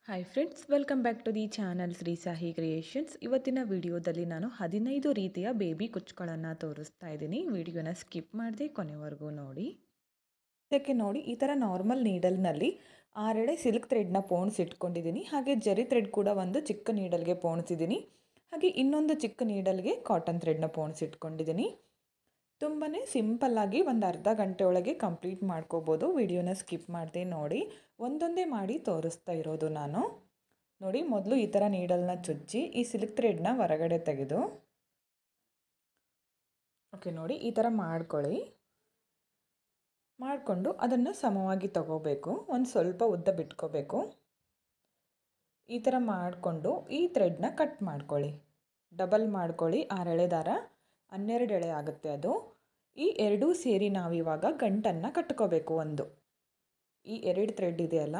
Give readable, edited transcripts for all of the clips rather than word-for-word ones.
Hi friends, welcome back to the channel Shri Sahi creations. ಇವತ್ತಿನ ವಿಡಿಯೋದಲ್ಲಿ ನಾನು 15 ರೀತಿಯ ಬೇಬಿ ಕುಚ್ಚುಗಳನ್ನು ತೋರಿಸ್ತಾ ಇದ್ದೀನಿ. ವಿಡಿಯೋನ ಸ್ಕಿಪ್ ಮಾಡದೆ ಕೊನೆವರೆಗೂ ನೋಡಿ. ಇದಕ್ಕೆ ನೋಡಿ, ಈ ಥರ ನಾರ್ಮಲ್ ನೀಡಲ್ನಲ್ಲಿ 6 ಸಿಲ್ಕ್ ಥ್ರೆಡ್ನ ಪೋಣಿಸಿಟ್ಕೊಂಡಿದ್ದೀನಿ. ಹಾಗೆ ಜರಿ ಥ್ರೆಡ್ ಕೂಡ ಒಂದು ಚಿಕ್ಕ ನೀಡಲ್ಗೆ ಪೋಣಿಸಿದ್ದೀನಿ. ಹಾಗೆ ಇನ್ನೊಂದು ಚಿಕ್ಕ ನೀಡಲ್ಗೆ ಕಾಟನ್ ಥ್ರೆಡ್ನ ಪೋಣಿಸಿಟ್ಕೊಂಡಿದ್ದೀನಿ. ತುಂಬಾ ಸಿಂಪಲ್ಲಾಗಿ ಒಂದು ಅರ್ಧ ಗಂಟೆ ಒಳಗೆ ಕಂಪ್ಲೀಟ್ ಮಾಡ್ಕೋಬೋದು. ವಿಡಿಯೋನ ಸ್ಕಿಪ್ ಮಾಡದೆ ನೋಡಿ. ಒಂದೊಂದೇ ಮಾಡಿ ತೋರಿಸ್ತಾ ಇರೋದು ನಾನು. ನೋಡಿ, ಮೊದಲು ಈ ಥರ ನೀಡಲ್ನ ಚುಚ್ಚಿ ಈ ಸಿಲ್ಕ್ ಥ್ರೆಡ್ನ ಹೊರಗಡೆ ತೆಗೆದು ನೋಡಿ ಈ ಥರ ಮಾಡ್ಕೊಳ್ಳಿ. ಮಾಡಿಕೊಂಡು ಅದನ್ನು ಸಮವಾಗಿ ತಗೋಬೇಕು. ಒಂದು ಸ್ವಲ್ಪ ಉದ್ದ ಬಿಟ್ಕೋಬೇಕು. ಈ ಥರ ಮಾಡಿಕೊಂಡು ಈ ಥ್ರೆಡ್ನ ಕಟ್ ಮಾಡ್ಕೊಳ್ಳಿ. ಡಬಲ್ ಮಾಡ್ಕೊಳ್ಳಿ. 6 ಎಳೆ ದಾರ 12 ಎಳೆ ಆಗುತ್ತೆ ಅದು. ಈ ಎರಡೂ ಸೇರಿ ನಾವಿವಾಗ ಗಂಟನ್ನು ಕಟ್ಕೋಬೇಕು. ಈ 2 ಥ್ರೆಡ್ ಇದೆಯಲ್ಲ,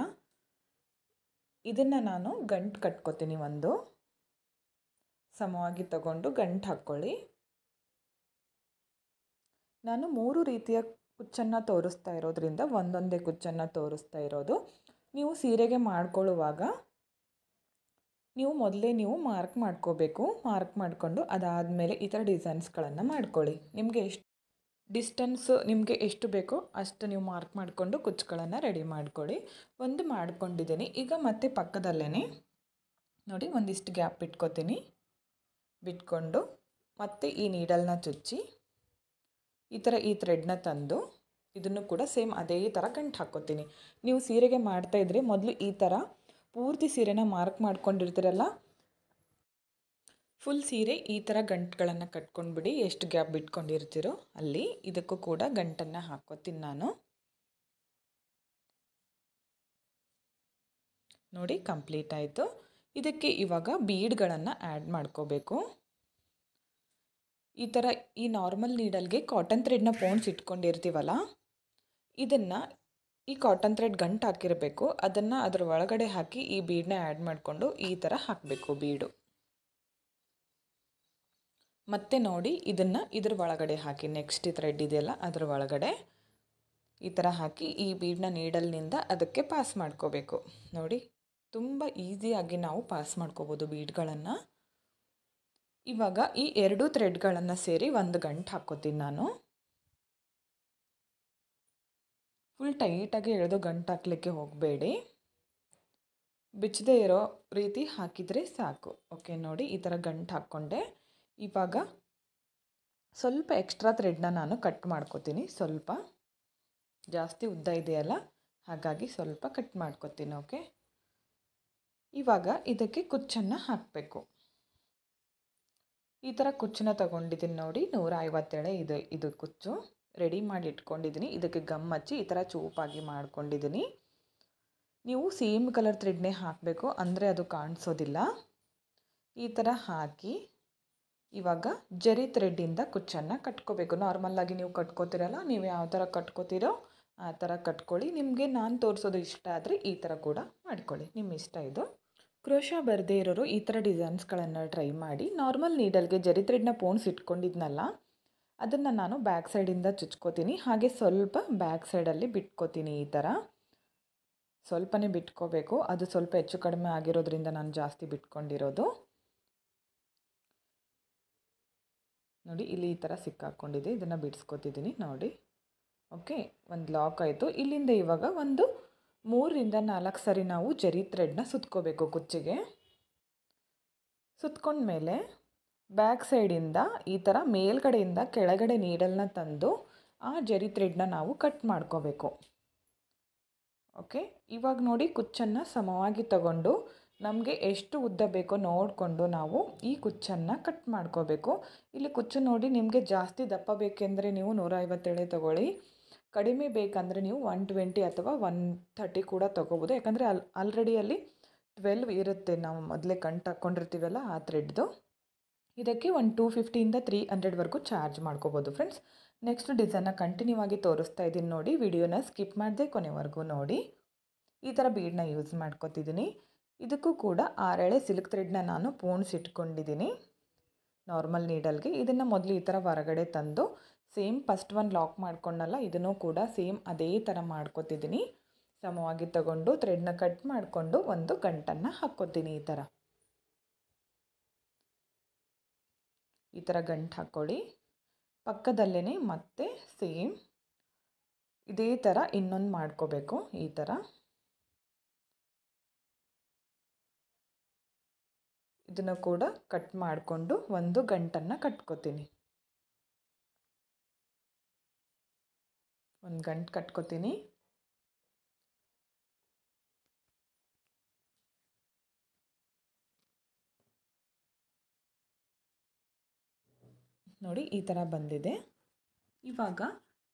ಇದನ್ನು ನಾನು ಗಂಟು ಕಟ್ಕೋತೀನಿ. ಒಂದು ಸಮವಾಗಿ ತಗೊಂಡು ಗಂಟು ಹಾಕ್ಕೊಳ್ಳಿ. ನಾನು 3 ರೀತಿಯ ಕುಚ್ಚನ್ನು ತೋರಿಸ್ತಾ ಇರೋದ್ರಿಂದ ಒಂದೊಂದೇ ಕುಚ್ಚನ್ನು ತೋರಿಸ್ತಾ ಇರೋದು. ನೀವು ಸೀರೆಗೆ ಮಾಡ್ಕೊಳ್ಳುವಾಗ ಮೊದಲೇ ಮಾರ್ಕ್ ಮಾಡ್ಕೋಬೇಕು. ಮಾರ್ಕ್ ಮಾಡಿಕೊಂಡು ಅದಾದಮೇಲೆ ಈ ಥರ ಡಿಸೈನ್ಸ್ಗಳನ್ನು ಮಾಡ್ಕೊಳ್ಳಿ. ನಿಮಗೆ ಎಷ್ಟು ಬೇಕೋ ಅಷ್ಟು ನೀವು ಮಾರ್ಕ್ ಮಾಡಿಕೊಂಡು ಕುಚ್ಚುಗಳನ್ನು ರೆಡಿ ಮಾಡ್ಕೊಳ್ಳಿ. ಒಂದು ಮಾಡ್ಕೊಂಡಿದ್ದೀನಿ. ಈಗ ಮತ್ತೆ ಪಕ್ಕದಲ್ಲೇ ನೋಡಿ ಒಂದಿಷ್ಟು ಗ್ಯಾಪ್ ಬಿಟ್ಕೊಂಡು ಮತ್ತೆ ಈ ನೀಡಲ್ನ ಚುಚ್ಚಿ ಈ ಥ್ರೆಡ್ನ ತಂದು ಇದನ್ನು ಕೂಡ ಸೇಮ್ ಅದೇ ಥರ ಗಂಟು ಹಾಕ್ಕೋತೀನಿ. ನೀವು ಸೀರೆಗೆ ಮಾಡ್ತಾಯಿದ್ರೆ ಮೊದಲು ಈ ಥರ ಪೂರ್ತಿ ಸೀರೆನ ಮಾರ್ಕ್ ಮಾಡ್ಕೊಂಡಿರ್ತೀರಲ್ಲ, ಫುಲ್ ಸೀರೆ ಈ ಥರ ಗಂಟುಗಳನ್ನು ಕಟ್ಕೊಂಡ್ಬಿಡಿ. ಎಷ್ಟು ಗ್ಯಾಪ್ ಬಿಟ್ಕೊಂಡಿರ್ತೀರೋ ಅಲ್ಲಿ. ಇದಕ್ಕೂ ಕೂಡ ಗಂಟನ್ನು ಹಾಕ್ಕೋತೀನಿ ನಾನು. ನೋಡಿ, ಕಂಪ್ಲೀಟ್ ಆಯಿತು. ಇದಕ್ಕೆ ಇವಾಗ ಬೀಡ್ಗಳನ್ನು ಆ್ಯಡ್ ಮಾಡ್ಕೋಬೇಕು. ಈ ಥರ ಈ ನಾರ್ಮಲ್ ನೀಡಲ್ಗೆ ಕಾಟನ್ ಥ್ರೆಡ್ನ ಪೋಣಿಸಿಟ್ಕೊಂಡಿರ್ತೀವಲ್ಲ, ಇದನ್ನು ಈ ಕಾಟನ್ ಥ್ರೆಡ್ ಗಂಟು ಹಾಕಿರಬೇಕು. ಅದನ್ನು ಅದರ ಒಳಗಡೆ ಹಾಕಿ ಈ ಬೀಡನ್ನ ಆ್ಯಡ್ ಮಾಡಿಕೊಂಡು ಈ ಥರ ಹಾಕಬೇಕು ಬೀಡು. ಮತ್ತೆ ನೋಡಿ, ಇದನ್ನು ಇದ್ರ ಒಳಗಡೆ ಹಾಕಿ, ನೆಕ್ಸ್ಟ್ ಥ್ರೆಡ್ ಇದೆಯಲ್ಲ ಅದರ ಒಳಗಡೆ ಈ ಥರ ಹಾಕಿ ಈ ಬೀಡನ್ನ ನೀಡಲ್ನಿಂದ ಅದಕ್ಕೆ ಪಾಸ್ ಮಾಡ್ಕೋಬೇಕು. ನೋಡಿ, ತುಂಬ ಈಸಿಯಾಗಿ ನಾವು ಪಾಸ್ ಮಾಡ್ಕೋಬೋದು ಬೀಡ್ಗಳನ್ನು. ಇವಾಗ ಈ 2 ಥ್ರೆಡ್ಗಳನ್ನು ಸೇರಿ ಒಂದು ಗಂಟು ಹಾಕ್ಕೋತೀನಿ ನಾನು. ಫುಲ್ ಟೈಟಾಗಿ ಎಳೆದು ಗಂಟು ಹಾಕಲಿಕ್ಕೆ ಹೋಗಬೇಡಿ. ಬಿಚ್ಚದೇ ಇರೋ ರೀತಿ ಹಾಕಿದರೆ ಸಾಕು. ಓಕೆ, ನೋಡಿ ಈ ಥರ ಗಂಟು ಹಾಕ್ಕೊಂಡೆ. ಇವಾಗ ಸ್ವಲ್ಪ ಎಕ್ಸ್ಟ್ರಾ ಥ್ರೆಡ್ನ ನಾನು ಕಟ್ ಮಾಡ್ಕೋತೀನಿ. ಸ್ವಲ್ಪ ಜಾಸ್ತಿ ಉದ್ದ ಇದೆಯಲ್ಲ, ಹಾಗಾಗಿ ಸ್ವಲ್ಪ ಕಟ್ ಮಾಡ್ಕೋತೀನಿ. ಓಕೆ, ಇವಾಗ ಇದಕ್ಕೆ ಕುಚ್ಚನ್ನು ಹಾಕಬೇಕು. ಈ ಥರ ಕುಚ್ಚನ್ನ ತಗೊಂಡಿದ್ದೀನಿ ನೋಡಿ. 150 ಎಳೆ ಇದು ಕುಚ್ಚು ರೆಡಿ ಮಾಡಿ ಇಟ್ಕೊಂಡಿದ್ದೀನಿ. ಇದಕ್ಕೆ ಗಮ್ ಹಚ್ಚಿ ಈ ಥರ ಚೂಪಾಗಿ ಮಾಡ್ಕೊಂಡಿದ್ದೀನಿ. ನೀವು ಸೇಮ್ ಕಲರ್ ಥ್ರೆಡ್ನೇ ಹಾಕಬೇಕು, ಅಂದರೆ ಅದು ಕಾಣಿಸೋದಿಲ್ಲ. ಈ ಥರ ಹಾಕಿ ಇವಾಗ ಜರಿ ಥ್ರೆಡ್ಡಿಂದ ಕುಚ್ಚನ್ನು ಕಟ್ಕೋಬೇಕು. ನಾರ್ಮಲ್ಲಾಗಿ ನೀವು ಕಟ್ಕೋತೀರಲ್ಲ, ನೀವು ಯಾವ ಥರ ಕಟ್ಕೋತೀರೋ ಆ ಥರ ಕಟ್ಕೊಳ್ಳಿ. ನಿಮಗೆ ನಾನು ತೋರಿಸೋದು ಇಷ್ಟ ಆದರೆ ಈ ಥರ ಕೂಡ ಮಾಡ್ಕೊಳ್ಳಿ, ನಿಮ್ಮ ಇಷ್ಟ ಇದು. ಕ್ರೋಶಾ ಬರದೇ ಇರೋರು ಈ ಥರ ಡಿಸೈನ್ಸ್ಗಳನ್ನು ಟ್ರೈ ಮಾಡಿ. ನಾರ್ಮಲ್ ನೀಡಲ್ಗೆ ಜರಿ ಥ್ರೆಡ್ನ ಪೋಣಿಸಿಟ್ಕೊಂಡಿದ್ನಲ್ಲ, ಅದನ್ನು ನಾನು ಬ್ಯಾಕ್ ಸೈಡಿಂದ ಚುಚ್ಕೋತೀನಿ. ಹಾಗೆ ಸ್ವಲ್ಪ ಬ್ಯಾಕ್ ಸೈಡಲ್ಲಿ ಬಿಟ್ಕೋತೀನಿ. ಈ ಥರ ಸ್ವಲ್ಪನೇ ಬಿಟ್ಕೋಬೇಕು. ಅದು ಸ್ವಲ್ಪ ಹೆಚ್ಚು ಕಡಿಮೆ ಆಗಿರೋದ್ರಿಂದ ನಾನು ಜಾಸ್ತಿ ಬಿಟ್ಕೊಂಡಿರೋದು. ನೋಡಿ, ಇಲ್ಲಿ ಈ ಥರ ಸಿಕ್ಕಾಕ್ಕೊಂಡಿದೆ. ಇದನ್ನು ಬಿಡಿಸ್ಕೊತಿದ್ದೀನಿ ನೋಡಿ. ಓಕೆ, ಒಂದು ಲಾಕ್ ಆಯಿತು. ಇಲ್ಲಿಂದ ಇವಾಗ ಒಂದು 3 ರಿಂದ 4 ಸರಿ ನಾವು ಜರಿ ಥ್ರೆಡ್ನ ಸುತ್ಕೋಬೇಕು ಕುಚ್ಚಿಗೆ. ಸುತ್ಕೊಂಡ್ಮೇಲೆ ಬ್ಯಾಕ್ ಸೈಡಿಂದ ಈ ಥರ ಮೇಲ್ಗಡೆಯಿಂದ ಕೆಳಗಡೆ ನೀಡಲ್ನ ತಂದು ಆ ಜರಿ ಥ್ರೆಡ್ನ ನಾವು ಕಟ್ ಮಾಡ್ಕೋಬೇಕು. ಓಕೆ, ಇವಾಗ ನೋಡಿ, ಕುಚ್ಚನ್ನು ಸಮವಾಗಿ ತಗೊಂಡು ನಮಗೆ ಎಷ್ಟು ಉದ್ದ ಬೇಕೋ ನೋಡಿಕೊಂಡು ನಾವು ಈ ಕುಚ್ಚನ್ನು ಕಟ್ ಮಾಡ್ಕೋಬೇಕು. ಇಲ್ಲಿ ಕುಚ್ಚು ನೋಡಿ, ನಿಮಗೆ ಜಾಸ್ತಿ ದಪ್ಪ ಬೇಕೆಂದರೆ ನೀವು 150 ಎಳೆ ತಗೊಳ್ಳಿ. ಕಡಿಮೆ ಬೇಕಂದರೆ ನೀವು 120 ಅಥವಾ 130 ಕೂಡ ತೊಗೋಬೋದು. ಯಾಕಂದರೆ ಆಲ್ರೆಡಿ ಅಲ್ಲಿ 12 ಇರುತ್ತೆ. ನಾವು ಮೊದಲೇ ಗಂಟು ಹಾಕ್ಕೊಂಡಿರ್ತೀವಲ್ಲ ಆ ಥ್ರೆಡ್ದು. ಇದಕ್ಕೆ ಒಂದು 250 ಇಂದ 300ವರೆಗೂ ಚಾರ್ಜ್ ಮಾಡ್ಕೋಬೋದು ಫ್ರೆಂಡ್ಸ್. ನೆಕ್ಸ್ಟ್ ಡಿಸೈನ್ನ ಕಂಟಿನ್ಯೂ ಆಗಿ ತೋರಿಸ್ತಾ ಇದ್ದೀನಿ ನೋಡಿ. ವಿಡಿಯೋನ ಸ್ಕಿಪ್ ಮಾಡದೆ ಕೊನೆವರೆಗೂ ನೋಡಿ. ಈ ಥರ ಬೀಡನ್ನ ಯೂಸ್ ಮಾಡ್ಕೋತಿದ್ದೀನಿ. ಇದಕ್ಕೂ ಕೂಡ 6 ಎಳೆ ಸಿಲ್ಕ್ ಥ್ರೆಡ್ನ ನಾನು ಪೋಣಿಸಿಟ್ಕೊಂಡಿದ್ದೀನಿ ನಾರ್ಮಲ್ ನೀಡಲ್ಗೆ. ಇದನ್ನು ಮೊದಲು ಈ ಥರ ಹೊರಗಡೆ ತಂದು ಸೇಮ್ ಫಸ್ಟ್ ಒಂದು ಲಾಕ್ ಮಾಡ್ಕೊಂಡಲ್ಲ, ಇದನ್ನು ಕೂಡ ಸೇಮ್ ಅದೇ ಥರ ಮಾಡ್ಕೋತಿದ್ದೀನಿ. ಸಮವಾಗಿ ತಗೊಂಡು ಥ್ರೆಡ್ನ ಕಟ್ ಮಾಡಿಕೊಂಡು ಒಂದು ಗಂಟನ್ನು ಹಾಕ್ಕೋತೀನಿ ಈ ಥರ ಗಂಟು ಹಾಕ್ಕೊಳ್ಳಿ. ಪಕ್ಕದಲ್ಲೇ ಮತ್ತೆ ಸೇಮ್ ಇದೇ ಥರ ಇನ್ನೊಂದು ಮಾಡ್ಕೋಬೇಕು. ಈ ಥರ ಇದನ್ನು ಕೂಡ ಕಟ್ ಮಾಡಿಕೊಂಡು ಒಂದು ಗಂಟನ್ನು ಕಟ್ಕೋತೀನಿ. ಒಂದು ಗಂಟು ಕಟ್ಕೋತೀನಿ. ನೋಡಿ ಈ ಥರ ಬಂದಿದೆ. ಇವಾಗ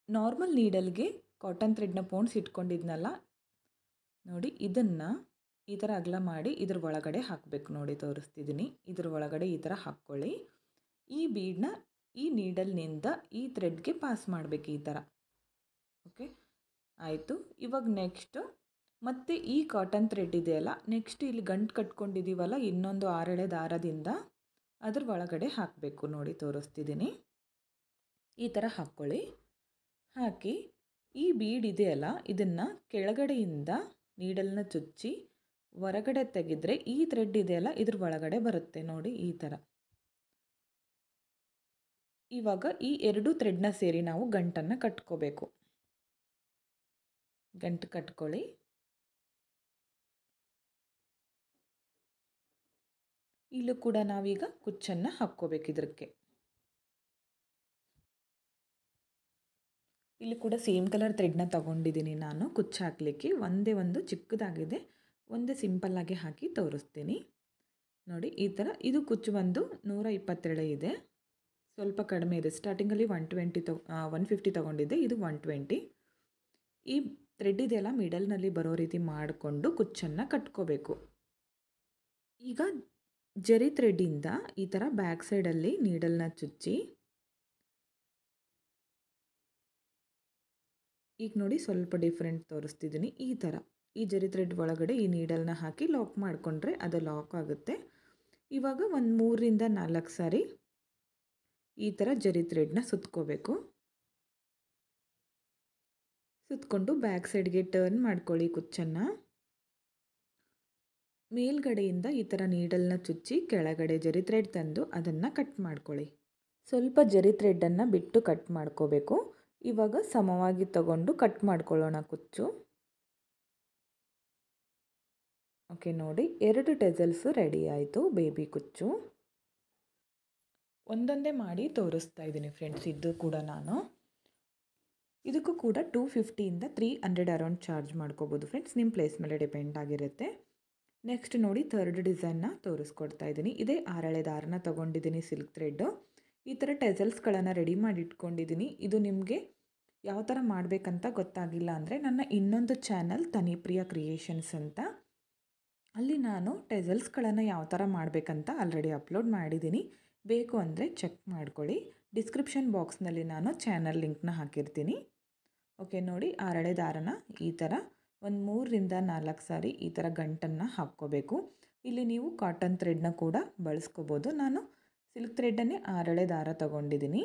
ನಾರ್ಮಲ್ ನೀಡಲ್ಗೆ ಕಾಟನ್ ಥ್ರೆಡ್ನ ಪೋಣಿಸಿ ಇಟ್ಕೊಂಡಿದ್ನಲ್ಲ, ನೋಡಿ ಇದನ್ನು ಈ ಥರ ಅಗಲ ಮಾಡಿ ಇದ್ರ ಒಳಗಡೆ ಹಾಕಬೇಕು. ನೋಡಿ ತೋರಿಸ್ತಿದ್ದೀನಿ. ಇದ್ರ ಒಳಗಡೆ ಈ ಥರ ಹಾಕ್ಕೊಳ್ಳಿ. ಈ ಬೀಡನ್ನ ಈ ನೀಡಲ್ನಿಂದ ಈ ಥ್ರೆಡ್ಗೆ ಪಾಸ್ ಮಾಡಬೇಕು ಈ ಥರ. ಓಕೆ, ಆಯಿತು. ಇವಾಗ ನೆಕ್ಸ್ಟು ಮತ್ತೆ ಈ ಕಾಟನ್ ಥ್ರೆಡ್ ಇದೆಯಲ್ಲ, ನೆಕ್ಸ್ಟ್ ಇಲ್ಲಿ ಗಂಟು ಕಟ್ಕೊಂಡಿದ್ದೀವಲ್ಲ ಇನ್ನೊಂದು 6 ಎಳೆ ದಾರದಿಂದ ಅದ್ರ ಒಳಗಡೆ ಹಾಕಬೇಕು. ನೋಡಿ ತೋರಿಸ್ತಿದ್ದೀನಿ. ಈ ಥರ ಹಾಕ್ಕೊಳ್ಳಿ. ಹಾಕಿ ಈ ಬೀಡ್ ಇದೆಯಲ್ಲ ಇದನ್ನು ಕೆಳಗಡೆಯಿಂದ ನೀಡಲ್ನ ಚುಚ್ಚಿ ಹೊರಗಡೆ ತೆಗೆದ್ರೆ ಈ ಥ್ರೆಡ್ ಇದೆಯಲ್ಲ ಇದ್ರ ಒಳಗಡೆ ಬರುತ್ತೆ. ನೋಡಿ ಈ ಥರ. ಇವಾಗ ಈ 2 ಥ್ರೆಡ್ನ ಸೇರಿ ನಾವು ಗಂಟನ್ನು ಕಟ್ಕೋಬೇಕು. ಗಂಟು ಕಟ್ಕೊಳ್ಳಿ. ಇಲ್ಲೂ ಕೂಡ ನಾವೀಗ ಕುಚ್ಚನ್ನು ಹಾಕ್ಕೋಬೇಕು ಇದಕ್ಕೆ. ಇಲ್ಲಿ ಕೂಡ ಸೇಮ್ ಕಲರ್ ಥ್ರೆಡ್ನ ತಗೊಂಡಿದ್ದೀನಿ ನಾನು ಕುಚ್ಚು ಹಾಕಲಿಕ್ಕೆ. ಒಂದೇ ಒಂದು ಚಿಕ್ಕದಾಗಿದೆ, ಒಂದೇ ಸಿಂಪಲ್ಲಾಗಿ ಹಾಕಿ ತೋರಿಸ್ತೀನಿ. ನೋಡಿ ಈ ಥರ. ಇದು ಕುಚ್ಚು ಬಂದು 122 ಇದೆ, ಸ್ವಲ್ಪ ಕಡಿಮೆ ಇದೆ. ಸ್ಟಾರ್ಟಿಂಗಲ್ಲಿ 150 ತಗೊಂಡಿದ್ದೆ, ಇದು 120. ಈ ಥ್ರೆಡ್ ಇದೆಯಲ್ಲ ಮಿಡಲ್ನಲ್ಲಿ ಬರೋ ರೀತಿ ಮಾಡಿಕೊಂಡು ಕುಚ್ಚನ್ನು ಕಟ್ಕೋಬೇಕು. ಈಗ ಜರಿ ಥ್ರೆಡ್ಡಿಂದ ಈ ಥರ ಬ್ಯಾಕ್ ಸೈಡಲ್ಲಿ ನೀಡಲ್ನ ಚುಚ್ಚಿ, ಈಗ ನೋಡಿ ಸ್ವಲ್ಪ ಡಿಫ್ರೆಂಟ್ ತೋರಿಸ್ತಿದ್ದೀನಿ. ಈ ಥರ ಈ ಜರಿ ಥ್ರೆಡ್ ಒಳಗಡೆ ಈ ನೀಡಲ್ನ ಹಾಕಿ ಲಾಕ್ ಮಾಡಿಕೊಂಡ್ರೆ ಅದು ಲಾಕ್ ಆಗುತ್ತೆ. ಇವಾಗ ಒಂದು 3 ರಿಂದ 4 ಸಾರಿ ಈ ಥರ ಜರಿ ಥ್ರೆಡ್ನ ಸುತ್ಕೋಬೇಕು. ಸುತ್ಕೊಂಡು ಬ್ಯಾಕ್ ಸೈಡ್ಗೆ ಟರ್ನ್ ಮಾಡ್ಕೊಳ್ಳಿ ಕುಚ್ಚನ್ನು. ಮೇಲ್ಗಡೆಯಿಂದ ಈ ಥರ ನೀಡಲ್ನ ಚುಚ್ಚಿ ಕೆಳಗಡೆ ಜರಿ ಥ್ರೆಡ್ ತಂದು ಅದನ್ನು ಕಟ್ ಮಾಡ್ಕೊಳ್ಳಿ. ಸ್ವಲ್ಪ ಜರಿ ಥ್ರೆಡ್ಡನ್ನು ಬಿಟ್ಟು ಕಟ್ ಮಾಡ್ಕೋಬೇಕು. ಇವಾಗ ಸಮವಾಗಿ ತಗೊಂಡು ಕಟ್ ಮಾಡ್ಕೊಳ್ಳೋಣ ಕುಚ್ಚು. ಓಕೆ, ನೋಡಿ 2 ಟೆಸಲ್ಸು ರೆಡಿ ಆಯಿತು ಬೇಬಿ ಕುಚ್ಚು. ಒಂದೊಂದೇ ಮಾಡಿ ತೋರಿಸ್ತಾ ಇದ್ದೀನಿ ಫ್ರೆಂಡ್ಸ್. ಇದು ಕೂಡ ನಾನು ಇದಕ್ಕೂ ಕೂಡ 250 ರಿಂದ 300 ಅರೌಂಡ್ ಚಾರ್ಜ್ ಮಾಡ್ಕೋಬೋದು ಫ್ರೆಂಡ್ಸ್. ನಿಮ್ಮ ಪ್ಲೇಸ್ ಮೇಲೆ ಡಿಪೆಂಡ್ ಆಗಿರುತ್ತೆ. ನೆಕ್ಸ್ಟ್ ನೋಡಿ 3rd ಡಿಸೈನ್ನ ತೋರಿಸ್ಕೊಡ್ತಾ ಇದ್ದೀನಿ. ಇದೇ 6 ಎಳೆ ದಾರನ ತೊಗೊಂಡಿದ್ದೀನಿ ಸಿಲ್ಕ್ ಥ್ರೆಡ್ಡು. ಈ ಥರ ಟೆಸಲ್ಸ್ಗಳನ್ನು ರೆಡಿ ಮಾಡಿ ಇಟ್ಕೊಂಡಿದ್ದೀನಿ. ಇದು ನಿಮಗೆ ಯಾವ ಥರ ಮಾಡಬೇಕಂತ ಗೊತ್ತಾಗಿಲ್ಲ ಅಂದರೆ ನನ್ನ ಇನ್ನೊಂದು ಚಾನಲ್ ತನಿಪ್ರಿಯಾ ಕ್ರಿಯೇಷನ್ಸ್ ಅಂತ, ಅಲ್ಲಿ ನಾನು ಟೆಸಲ್ಸ್ಗಳನ್ನು ಯಾವ ಥರ ಮಾಡಬೇಕಂತ ಆಲ್ರೆಡಿ ಅಪ್ಲೋಡ್ ಮಾಡಿದ್ದೀನಿ. ಬೇಕು ಅಂದರೆ ಚೆಕ್ ಮಾಡ್ಕೊಳ್ಳಿ. ಡಿಸ್ಕ್ರಿಪ್ಷನ್ ಬಾಕ್ಸ್ನಲ್ಲಿ ನಾನು ಚಾನಲ್ ಲಿಂಕ್ನ ಹಾಕಿರ್ತೀನಿ. ಓಕೆ, ನೋಡಿ 6 ಎಳೆ ದಾರನ ಈ ಥರ ಒಂದು 3 ರಿಂದ 4 ಸಾರಿ ಈ ಥರ ಗಂಟನ್ನು ಹಾಕ್ಕೋಬೇಕು. ಇಲ್ಲಿ ನೀವು ಕಾಟನ್ ಥ್ರೆಡ್ನ ಕೂಡ ಬಳಸ್ಕೋಬೋದು. ನಾನು ಸಿಲ್ಕ್ ಥ್ರೆಡ್ಡನ್ನೇ 6 ಎಳೆ ದಾರ ತೊಗೊಂಡಿದ್ದೀನಿ.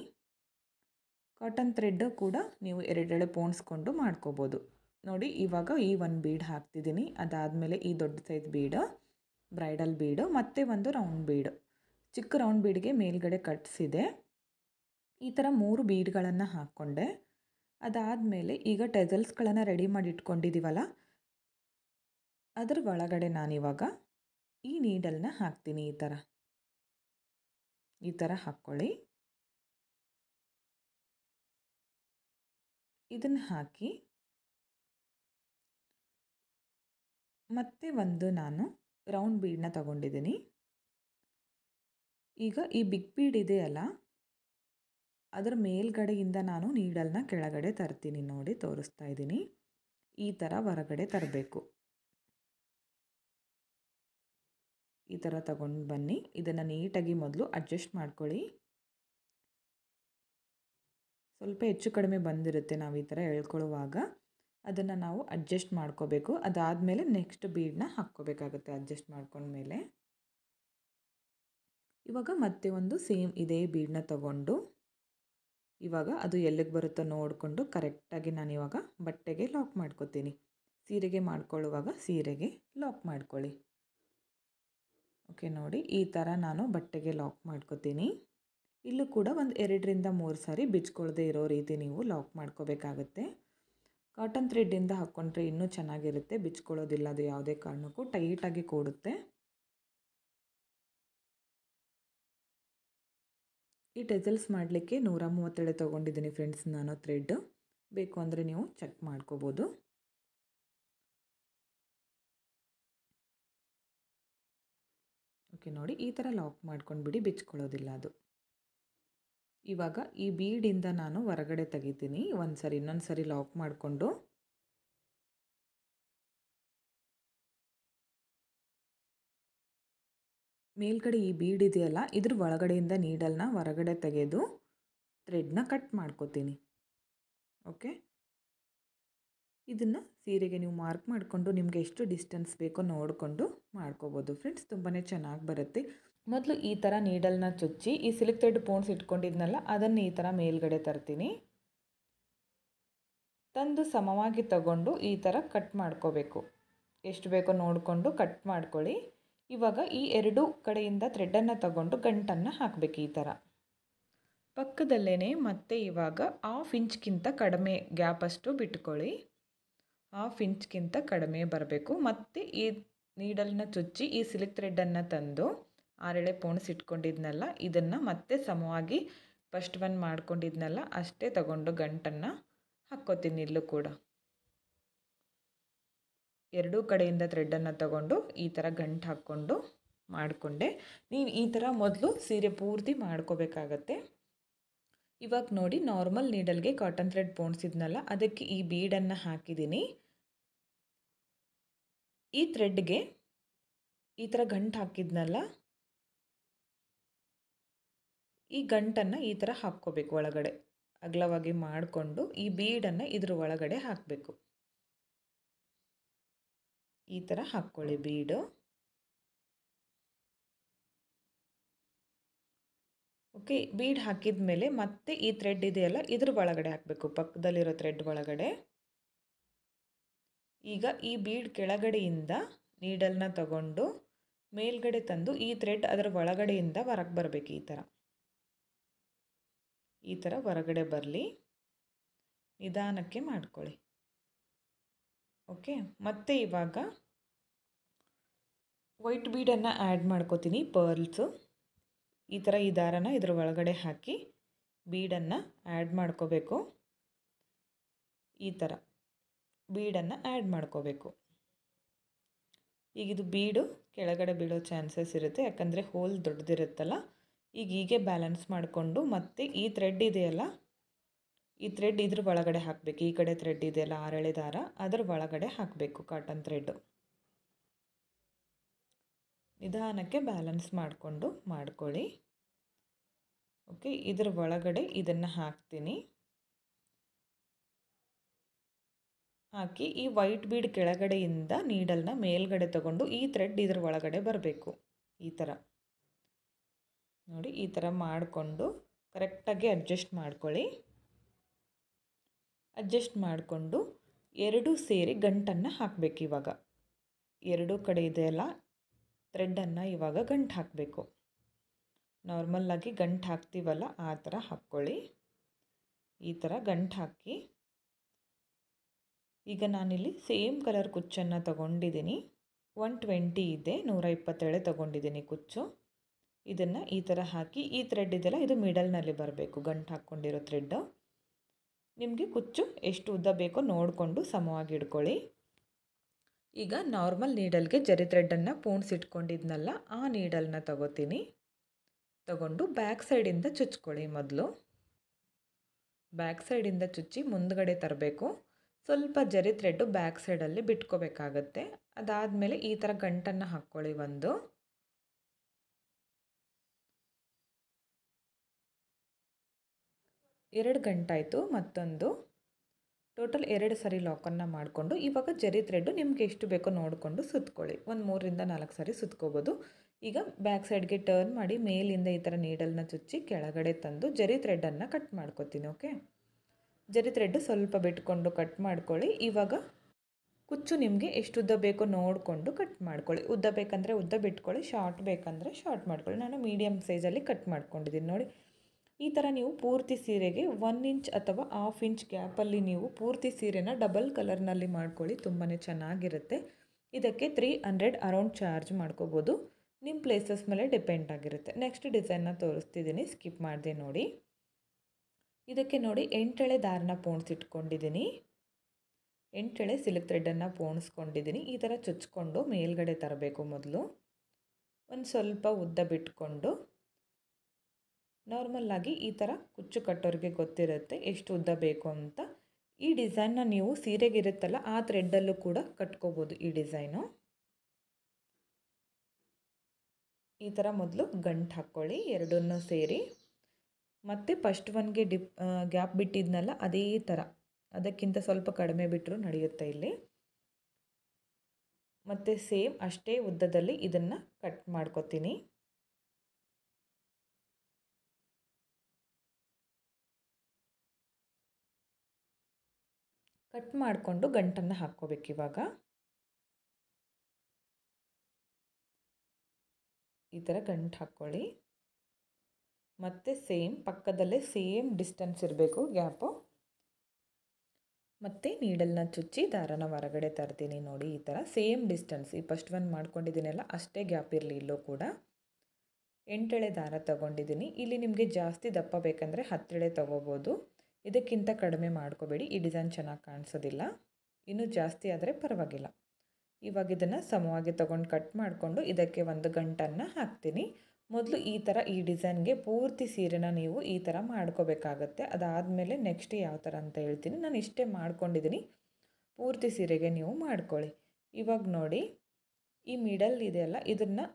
ಕಾಟನ್ ಥ್ರೆಡ್ಡು ಕೂಡ ನೀವು 2 ಎಳೆ ಪೋಣಿಸ್ಕೊಂಡು ಮಾಡ್ಕೋಬೋದು. ನೋಡಿ ಇವಾಗ ಈ ಒಂದು ಬೀಡ್ ಹಾಕ್ತಿದ್ದೀನಿ. ಅದಾದಮೇಲೆ ಈ ದೊಡ್ಡ ಸೈಜ್ ಬೀಡು ಬ್ರೈಡಲ್ ಬೀಡು, ಮತ್ತು ಒಂದು ರೌಂಡ್ ಬೀಡು. ಚಿಕ್ಕ ರೌಂಡ್ ಬೀಡ್ಗೆ ಮೇಲ್ಗಡೆ ಕಟ್ಸಿದೆ. ಈ ಥರ 3 ಬೀಡ್ಗಳನ್ನು ಹಾಕ್ಕೊಂಡೆ. ಅದಾದಮೇಲೆ ಈಗ ಟೆಸಲ್ಸ್ಗಳನ್ನು ರೆಡಿ ಮಾಡಿ ಇಟ್ಕೊಂಡಿದ್ದೀವಲ್ಲ ಅದ್ರ ಒಳಗಡೆ ನಾನಿವಾಗ ಈ ನೀಡಲ್ನ ಹಾಕ್ತೀನಿ. ಈ ಥರ ಹಾಕ್ಕೊಳ್ಳಿ. ಇದನ್ನು ಹಾಕಿ ಮತ್ತೆ ಒಂದು ನಾನು ರೌಂಡ್ ಬೀಡನ್ನ ತಗೊಂಡಿದ್ದೀನಿ. ಈಗ ಈ ಬಿಗ್ ಬೀಡ್ ಇದೆಯಲ್ಲ ಅದರ ಮೇಲ್ಗಡೆಯಿಂದ ನಾನು ನೀಡಲ್ನ ಕೆಳಗಡೆ ತರ್ತೀನಿ. ನೋಡಿ ತೋರಿಸ್ತಾ ಇದ್ದೀನಿ. ಈ ಥರ ಹೊರಗಡೆ ತರಬೇಕು. ಈ ಥರ ತಗೊಂಡು ಬನ್ನಿ. ಇದನ್ನು ನೀಟಾಗಿ ಮೊದಲು ಅಡ್ಜಸ್ಟ್ ಮಾಡ್ಕೊಳ್ಳಿ. ಸ್ವಲ್ಪ ಹೆಚ್ಚು ಕಡಿಮೆ ಬಂದಿರುತ್ತೆ ನಾವು ಈ ಥರ ಎಳ್ಕೊಳ್ಳುವಾಗ, ಅದನ್ನು ನಾವು ಅಡ್ಜಸ್ಟ್ ಮಾಡ್ಕೋಬೇಕು. ಅದಾದಮೇಲೆ ನೆಕ್ಸ್ಟ್ ಬೀಡನ್ನ ಹಾಕ್ಕೋಬೇಕಾಗುತ್ತೆ ಅಡ್ಜಸ್ಟ್ ಮಾಡ್ಕೊಂಡ್ಮೇಲೆ. ಇವಾಗ ಮತ್ತೆ ಒಂದು ಸೇಮ್ ಇದೇ ಬೀಡನ್ನ ತಗೊಂಡು ಇವಾಗ ಅದು ಎಲ್ಲಿಗೆ ಬರುತ್ತೋ ನೋಡಿಕೊಂಡು ಕರೆಕ್ಟಾಗಿ ನಾನು ಇವಾಗ ಬಟ್ಟೆಗೆ ಲಾಕ್ ಮಾಡ್ಕೋತೀನಿ. ಸೀರೆಗೆ ಮಾಡ್ಕೊಳ್ಳುವಾಗ ಸೀರೆಗೆ ಲಾಕ್ ಮಾಡ್ಕೊಳ್ಳಿ. ಓಕೆ ನೋಡಿ, ಈ ಥರ ನಾನು ಬಟ್ಟೆಗೆ ಲಾಕ್ ಮಾಡ್ಕೊತೀನಿ. ಇಲ್ಲೂ ಕೂಡ ಒಂದು 2ರಿಂದ 3 ಸಾರಿ ಬಿಚ್ಕೊಳ್ಳದೆ ಇರೋ ರೀತಿ ನೀವು ಲಾಕ್ ಮಾಡ್ಕೋಬೇಕಾಗತ್ತೆ. ಕಾಟನ್ ಥ್ರೆಡ್ಡಿಂದ ಹಾಕ್ಕೊಂಡ್ರೆ ಇನ್ನೂ ಚೆನ್ನಾಗಿರುತ್ತೆ, ಬಿಚ್ಕೊಳ್ಳೋದಿಲ್ಲ ಅದು ಯಾವುದೇ ಕಾರಣಕ್ಕೂ, ಟೈಟಾಗಿ ಕೂಡುತ್ತೆ. ಈ ಟೆಸಲ್ಸ್ ಮಾಡಲಿಕ್ಕೆ 137 ತೊಗೊಂಡಿದ್ದೀನಿ ಫ್ರೆಂಡ್ಸ್ ನಾನು ಥ್ರೆಡ್. ಬೇಕು ಅಂದರೆ ನೀವು ಚೆಕ್ ಮಾಡ್ಕೋಬೋದು. ಓಕೆ ನೋಡಿ, ಈ ಥರ ಲಾಕ್ ಮಾಡ್ಕೊಂಡ್ಬಿಡಿ, ಬಿಚ್ಕೊಳ್ಳೋದಿಲ್ಲ ಅದು. ಇವಾಗ ಈ ಬೀಡಿಂದ ನಾನು ಹೊರಗಡೆ ತೆಗಿತೀನಿ. ಇನ್ನೊಂದು ಸರಿ ಲಾಕ್ ಮಾಡಿಕೊಂಡು ಮೇಲ್ಗಡೆ ಈ ಬೀಡ್ ಇದೆಯಲ್ಲ, ಇದ್ರ ಒಳಗಡೆಯಿಂದ ನೀಡಲ್ನ ಹೊರಗಡೆ ತೆಗೆದು ಥ್ರೆಡ್ನ ಕಟ್ ಮಾಡ್ಕೋತೀನಿ. ಓಕೆ, ಇದನ್ನು ಸೀರೆಗೆ ನೀವು ಮಾರ್ಕ್ ಮಾಡಿಕೊಂಡು ನಿಮಗೆ ಎಷ್ಟು ಡಿಸ್ಟೆನ್ಸ್ ಬೇಕೋ ನೋಡಿಕೊಂಡು ಮಾಡ್ಕೋಬೋದು ಫ್ರೆಂಡ್ಸ್. ತುಂಬಾ ಚೆನ್ನಾಗಿ ಬರುತ್ತೆ. ಮೊದಲು ಈ ಥರ ನೀಡಲ್ನ ಚುಚ್ಚಿ ಈ ಸಿಲ್ಕ್ ಥ್ರೆಡ್ ಪೋಣ್ಸ್ ಇಟ್ಕೊಂಡಿದ್ನಲ್ಲ ಅದನ್ನು ಈ ಥರ ಮೇಲ್ಗಡೆ ತರ್ತೀನಿ. ತಂದು ಸಮವಾಗಿ ತಗೊಂಡು ಈ ಥರ ಕಟ್ ಮಾಡ್ಕೋಬೇಕು. ಎಷ್ಟು ಬೇಕೋ ನೋಡಿಕೊಂಡು ಕಟ್ ಮಾಡ್ಕೊಳ್ಳಿ. ಇವಾಗ ಈ 2 ಕಡೆಯಿಂದ ಥ್ರೆಡ್ಡನ್ನು ತಗೊಂಡು ಗಂಟನ್ನು ಹಾಕಬೇಕು ಈ ಥರ. ಪಕ್ಕದಲ್ಲೇ ಮತ್ತೆ ಇವಾಗ 1/2 ಇಂಚ್ಗಿಂತ ಕಡಿಮೆ ಗ್ಯಾಪಷ್ಟು ಬಿಟ್ಕೊಳ್ಳಿ. 1/2 ಇಂಚ್ಗಿಂತ ಕಡಿಮೆ ಬರಬೇಕು. ಮತ್ತು ಈ ನೀಡಲ್ನ ಚುಚ್ಚಿ ಈ ಸಿಲ್ಕ್ ಥ್ರೆಡ್ಡನ್ನು ತಂದು 6 ಎಳೆ ಪೋಣ್ಸ್ ಇಟ್ಕೊಂಡಿದ್ನಲ್ಲ ಇದನ್ನು ಮತ್ತೆ ಸಮವಾಗಿ ಫಸ್ಟ್ ಒನ್ ಮಾಡ್ಕೊಂಡಿದ್ನಲ್ಲ ಅಷ್ಟೇ ತಗೊಂಡು ಗಂಟನ್ನು ಹಾಕ್ಕೋತೀನಿ. ಇಲ್ಲೂ ಕೂಡ 2 ಕಡೆಯಿಂದ ಥ್ರೆಡ್ಡನ್ನು ತಗೊಂಡು ಈ ಥರ ಗಂಟು ಹಾಕ್ಕೊಂಡು ಮಾಡಿಕೊಂಡೆ. ನೀವು ಈ ಥರ ಮೊದಲು ಸೀರೆ ಪೂರ್ತಿ ಮಾಡ್ಕೋಬೇಕಾಗತ್ತೆ. ಇವಾಗ ನೋಡಿ, ನಾರ್ಮಲ್ ನೀಡಲ್ಗೆ ಕಾಟನ್ ಥ್ರೆಡ್ ಪೋಣಿಸಿದ್ನಲ್ಲ ಅದಕ್ಕೆ ಈ ಬೀಡನ್ನು ಹಾಕಿದ್ದೀನಿ. ಈ ಥ್ರೆಡ್ಗೆ ಈ ಥರ ಗಂಟು ಹಾಕಿದ್ನಲ್ಲ, ಈ ಗಂಟನ್ನು ಈ ಥರ ಹಾಕ್ಕೋಬೇಕು ಒಳಗಡೆ. ಅಗಲವಾಗಿ ಮಾಡಿಕೊಂಡು ಈ ಬೀಡನ್ನು ಇದ್ರ ಒಳಗಡೆ ಹಾಕಬೇಕು. ಈ ಥರ ಹಾಕ್ಕೊಳ್ಳಿ ಬೀಡು. ಓಕೆ, ಬೀಡ್ ಹಾಕಿದ ಮೇಲೆ ಮತ್ತೆ ಈ ಥ್ರೆಡ್ ಇದೆಯಲ್ಲ ಇದ್ರ ಒಳಗಡೆ ಹಾಕಬೇಕು, ಪಕ್ಕದಲ್ಲಿರೋ ಥ್ರೆಡ್ ಒಳಗಡೆ. ಈಗ ಈ ಬೀಡ್ ಕೆಳಗಡೆಯಿಂದ ನೀಡಲ್ನ ತಗೊಂಡು ಮೇಲ್ಗಡೆ ತಂದು ಈ ಥ್ರೆಡ್ ಅದರ ಒಳಗಡೆಯಿಂದ ಹೊರಗೆ ಬರಬೇಕು. ಈ ಥರ ಹೊರಗಡೆ ಬರಲಿ, ನಿಧಾನಕ್ಕೆ ಮಾಡ್ಕೊಳ್ಳಿ. ಓಕೆ, ಮತ್ತೆ ಇವಾಗ ವೈಟ್ ಬೀಡನ್ನು ಆ್ಯಡ್ ಮಾಡ್ಕೋತೀನಿ, ಪರ್ಲ್ಸು. ಈ ಥರ ಈ ದಾರನ ಇದ್ರ ಒಳಗಡೆ ಹಾಕಿ ಬೀಡನ್ನು ಆ್ಯಡ್ ಮಾಡ್ಕೋಬೇಕು. ಈ ಥರ ಬೀಡನ್ನು ಆ್ಯಡ್ ಮಾಡ್ಕೋಬೇಕು. ಈಗ ಇದು ಬೀಡು ಕೆಳಗಡೆ ಬೀಳೋ ಚಾನ್ಸಸ್ ಇರುತ್ತೆ, ಯಾಕಂದರೆ ಹೋಲ್ ದೊಡ್ಡದಿರುತ್ತಲ್ಲ. ಈಗ ಹೀಗೆ ಬ್ಯಾಲೆನ್ಸ್ ಮಾಡಿಕೊಂಡು ಮತ್ತೆ ಈ ಥ್ರೆಡ್ ಇದೆಯಲ್ಲ, ಈ ಥ್ರೆಡ್ ಇದ್ರ ಒಳಗಡೆ ಹಾಕಬೇಕು. ಈ ಕಡೆ ಥ್ರೆಡ್ ಇದೆಯಲ್ಲ 6 ಎಳೆ ದಾರ ಅದರ ಒಳಗಡೆ ಹಾಕಬೇಕು ಕಾಟನ್ ಥ್ರೆಡ್ಡು. ನಿಧಾನಕ್ಕೆ ಬ್ಯಾಲೆನ್ಸ್ ಮಾಡಿಕೊಂಡು ಮಾಡ್ಕೊಳ್ಳಿ. ಓಕೆ, ಇದ್ರ ಒಳಗಡೆ ಇದನ್ನು ಹಾಕ್ತೀನಿ. ಹಾಕಿ ಈ ವೈಟ್ ಬೀಡ್ ಕೆಳಗಡೆಯಿಂದ ನೀಡಲ್ನ ಮೇಲ್ಗಡೆ ತಗೊಂಡು ಈ ಥ್ರೆಡ್ ಇದ್ರ ಒಳಗಡೆ ಬರಬೇಕು. ಈ ಥರ ನೋಡಿ, ಈ ಥರ ಮಾಡಿಕೊಂಡು ಕರೆಕ್ಟಾಗಿ ಅಡ್ಜಸ್ಟ್ ಮಾಡ್ಕೊಳ್ಳಿ. ಅಡ್ಜಸ್ಟ್ ಮಾಡಿಕೊಂಡು 2 ಸೇರಿ ಗಂಟನ್ನು ಹಾಕಬೇಕು. ಇವಾಗ 2 ಕಡೆ ಇದೆಯಲ್ಲ ಥ್ರೆಡ್ಡನ್ನು ಇವಾಗ ಗಂಟು ಹಾಕಬೇಕು. ನಾರ್ಮಲ್ಲಾಗಿ ಗಂಟು ಹಾಕ್ತೀವಲ್ಲ ಆ ಥರ ಹಾಕ್ಕೊಳ್ಳಿ. ಈ ಥರ ಗಂಟು ಹಾಕಿ ಈಗ ನಾನಿಲ್ಲಿ ಸೇಮ್ ಕಲರ್ ಕುಚ್ಚನ್ನು ತಗೊಂಡಿದ್ದೀನಿ. 120 ಇದೆ, 127 ತಗೊಂಡಿದ್ದೀನಿ ಕುಚ್ಚು. ಇದನ್ನು ಈ ಥರ ಹಾಕಿ ಈ ಥ್ರೆಡ್ ಇದೆಯಲ್ಲ ಇದು ಮಿಡಲ್ನಲ್ಲಿ ಬರಬೇಕು, ಗಂಟು ಹಾಕ್ಕೊಂಡಿರೋ ಥ್ರೆಡ್ಡು. ನಿಮಗೆ ಕುಚ್ಚು ಎಷ್ಟು ಉದ್ದ ಬೇಕೋ ನೋಡಿಕೊಂಡು ಸಮವಾಗಿ ಇಟ್ಕೊಳ್ಳಿ. ಈಗ ನಾರ್ಮಲ್ ನೀಡಲ್ಗೆ ಜರಿ ಥ್ರೆಡ್ಡನ್ನು ಪೋಣಿಸಿಟ್ಕೊಂಡಿದ್ನಲ್ಲ ಆ ನೀಡಲ್ನ ತಗೊಂಡು ಬ್ಯಾಕ್ ಸೈಡಿಂದ ಚುಚ್ಕೊಳ್ಳಿ. ಮೊದಲು ಬ್ಯಾಕ್ ಸೈಡಿಂದ ಚುಚ್ಚಿ ಮುಂದ್ಗಡೆ ತರಬೇಕು. ಸ್ವಲ್ಪ ಜರಿ ಥ್ರೆಡ್ಡು ಬ್ಯಾಕ್ ಸೈಡಲ್ಲಿ ಬಿಟ್ಕೋಬೇಕಾಗತ್ತೆ. ಅದಾದಮೇಲೆ ಈ ಥರ ಗಂಟನ್ನು ಹಾಕ್ಕೊಳ್ಳಿ. 2 ಗಂಟಾಯಿತು. ಮತ್ತೊಂದು ಟೋಟಲ್ 2 ಸರಿ ಲಾಕನ್ನು ಮಾಡಿಕೊಂಡು ಇವಾಗ ಜರಿ ಥ್ರೆಡ್ಡು ನಿಮ್ಗೆ ಎಷ್ಟು ಬೇಕೋ ನೋಡಿಕೊಂಡು ಸುತ್ಕೊಳ್ಳಿ. ಒಂದು 3ರಿಂದ 4 ಸರಿ ಸುತ್ಕೋಬೋದು. ಈಗ ಬ್ಯಾಕ್ ಸೈಡ್ಗೆ ಟರ್ನ್ ಮಾಡಿ ಮೇಲಿಂದ ಈ ಥರ ನೀಡಲ್ನ ಚುಚ್ಚಿ ಕೆಳಗಡೆ ತಂದು ಜರಿ ಥ್ರೆಡ್ಡನ್ನು ಕಟ್ ಮಾಡ್ಕೊತೀನಿ. ಓಕೆ, ಜರಿ ಥ್ರೆಡ್ಡು ಸ್ವಲ್ಪ ಬಿಟ್ಕೊಂಡು ಕಟ್ ಮಾಡ್ಕೊಳ್ಳಿ. ಇವಾಗ ಕುಚ್ಚು ನಿಮಗೆ ಎಷ್ಟು ಉದ್ದ ಬೇಕೋ ನೋಡಿಕೊಂಡು ಕಟ್ ಮಾಡ್ಕೊಳ್ಳಿ. ಉದ್ದ ಬೇಕಂದರೆ ಉದ್ದ ಬಿಟ್ಕೊಳ್ಳಿ, ಶಾರ್ಟ್ ಬೇಕಂದರೆ ಶಾರ್ಟ್ ಮಾಡ್ಕೊಳ್ಳಿ. ನಾನು ಮೀಡಿಯಮ್ ಸೈಜಲ್ಲಿ ಕಟ್ ಮಾಡ್ಕೊಂಡಿದ್ದೀನಿ ನೋಡಿ. ಈ ಥರ ನೀವು ಪೂರ್ತಿ ಸೀರೆಗೆ 1 ಇಂಚ್ ಅಥವಾ 1/2 ಇಂಚ್ ಗ್ಯಾಪಲ್ಲಿ ನೀವು ಪೂರ್ತಿ ಸೀರೆನ ಡಬಲ್ ಕಲರ್ನಲ್ಲಿ ಮಾಡ್ಕೊಳ್ಳಿ, ತುಂಬಾ ಚೆನ್ನಾಗಿರುತ್ತೆ. ಇದಕ್ಕೆ 300 ಅರೌಂಡ್ ಚಾರ್ಜ್ ಮಾಡ್ಕೋಬೋದು, ನಿಮ್ಮ ಪ್ಲೇಸಸ್ ಮೇಲೆ ಡಿಪೆಂಡ್ ಆಗಿರುತ್ತೆ. ನೆಕ್ಸ್ಟ್ ಡಿಸೈನ್ನ ತೋರಿಸ್ತಿದ್ದೀನಿ, ಸ್ಕಿಪ್ ಮಾಡಿದೆ ನೋಡಿ. ಇದಕ್ಕೆ ನೋಡಿ 8 ಎಳೆ ದಾರನ ಪೋಣಿಸಿಟ್ಕೊಂಡಿದ್ದೀನಿ, 8 ಎಳೆ ಸಿಲ್ಕ್ ಥ್ರೆಡನ್ನು ಪೋಣಿಸ್ಕೊಂಡಿದ್ದೀನಿ. ಈ ಥರ ಚುಚ್ಕೊಂಡು ಮೇಲ್ಗಡೆ ತರಬೇಕು. ಮೊದಲು ಒಂದು ಸ್ವಲ್ಪ ಉದ್ದ ಬಿಟ್ಕೊಂಡು ನಾರ್ಮಲ್ಲಾಗಿ ಈ ಥರ ಕುಚ್ಚು ಕಟ್ಟೋರಿಗೆ ಗೊತ್ತಿರುತ್ತೆ ಎಷ್ಟು ಉದ್ದ ಬೇಕು ಅಂತ. ಈ ಡಿಸೈನ್ನ ನೀವು ಸೀರೆಗಿರುತ್ತಲ್ಲ ಆ ಥ್ರೆಡ್ಡಲ್ಲೂ ಕೂಡ ಕಟ್ಕೋಬೋದು. ಈ ಡಿಸೈನು ಈ ಥರ ಮೊದಲು ಗಂಟು ಹಾಕ್ಕೊಳ್ಳಿ ಎರಡನ್ನೂ ಸೇರಿ. ಮತ್ತು ಫಸ್ಟ್ ಒನ್ಗೆ ಗ್ಯಾಪ್ ಬಿಟ್ಟಿದ್ನಲ್ಲ ಅದೇ ಥರ, ಅದಕ್ಕಿಂತ ಸ್ವಲ್ಪ ಕಡಿಮೆ ಬಿಟ್ಟರು ನಡೆಯುತ್ತೆ ಇಲ್ಲಿ. ಮತ್ತು ಸೇಮ್ ಅಷ್ಟೇ ಉದ್ದದಲ್ಲಿ ಇದನ್ನು ಕಟ್ ಮಾಡ್ಕೊತೀನಿ. ಕಟ್ ಮಾಡಿಕೊಂಡು ಗಂಟನ್ನು ಹಾಕ್ಕೋಬೇಕು. ಇವಾಗ ಈ ಥರ ಗಂಟು ಹಾಕ್ಕೊಳ್ಳಿ. ಮತ್ತು ಸೇಮ್ ಪಕ್ಕದಲ್ಲೇ ಸೇಮ್ ಡಿಸ್ಟೆನ್ಸ್ ಇರಬೇಕು ಗ್ಯಾಪು. ಮತ್ತು ನೀಡಲ್ನ ಚುಚ್ಚಿ ದಾರನ ಹೊರಗಡೆ ತರ್ತೀನಿ ನೋಡಿ. ಈ ಥರ ಸೇಮ್ ಡಿಸ್ಟೆನ್ಸ್, ಈ ಫಸ್ಟ್ ಒನ್ ಮಾಡ್ಕೊಂಡಿದ್ದೀನಲ್ಲ ಅಷ್ಟೇ ಗ್ಯಾಪ್ ಇರಲಿ. ಇಲ್ಲೂ ಕೂಡ 8 ಎಳೆ ದಾರ ತೊಗೊಂಡಿದ್ದೀನಿ. ಇಲ್ಲಿ ನಿಮಗೆ ಜಾಸ್ತಿ ದಪ್ಪ ಬೇಕಂದರೆ 10 ಎಳೆ ತೊಗೋಬೋದು, ಇದಕ್ಕಿಂತ ಕಡಿಮೆ ಮಾಡ್ಕೋಬೇಡಿ, ಈ ಡಿಸೈನ್ ಚೆನ್ನಾಗಿ ಕಾಣಿಸೋದಿಲ್ಲ. ಇನ್ನೂ ಜಾಸ್ತಿ ಆದರೆ ಪರವಾಗಿಲ್ಲ. ಇವಾಗ ಇದನ್ನು ಸಮವಾಗಿ ತೊಗೊಂಡು ಕಟ್ ಮಾಡಿಕೊಂಡು ಇದಕ್ಕೆ ಒಂದು ಗಂಟನ್ನು ಹಾಕ್ತೀನಿ. ಮೊದಲು ಈ ಥರ ಈ ಡಿಸೈನ್ಗೆ ಪೂರ್ತಿ ಸೀರೆನ ನೀವು ಈ ಥರ ಮಾಡ್ಕೋಬೇಕಾಗತ್ತೆ. ಅದಾದಮೇಲೆ ನೆಕ್ಸ್ಟ್ ಯಾವ ಥರ ಅಂತ ಹೇಳ್ತೀನಿ. ನಾನು ಇಷ್ಟೇ ಮಾಡ್ಕೊಂಡಿದ್ದೀನಿ, ಪೂರ್ತಿ ಸೀರೆಗೆ ನೀವು ಮಾಡ್ಕೊಳ್ಳಿ. ಇವಾಗ ನೋಡಿ ಈ ಮಿಡಲ್ ಇದೆಯಲ್ಲ ಇದನ್ನು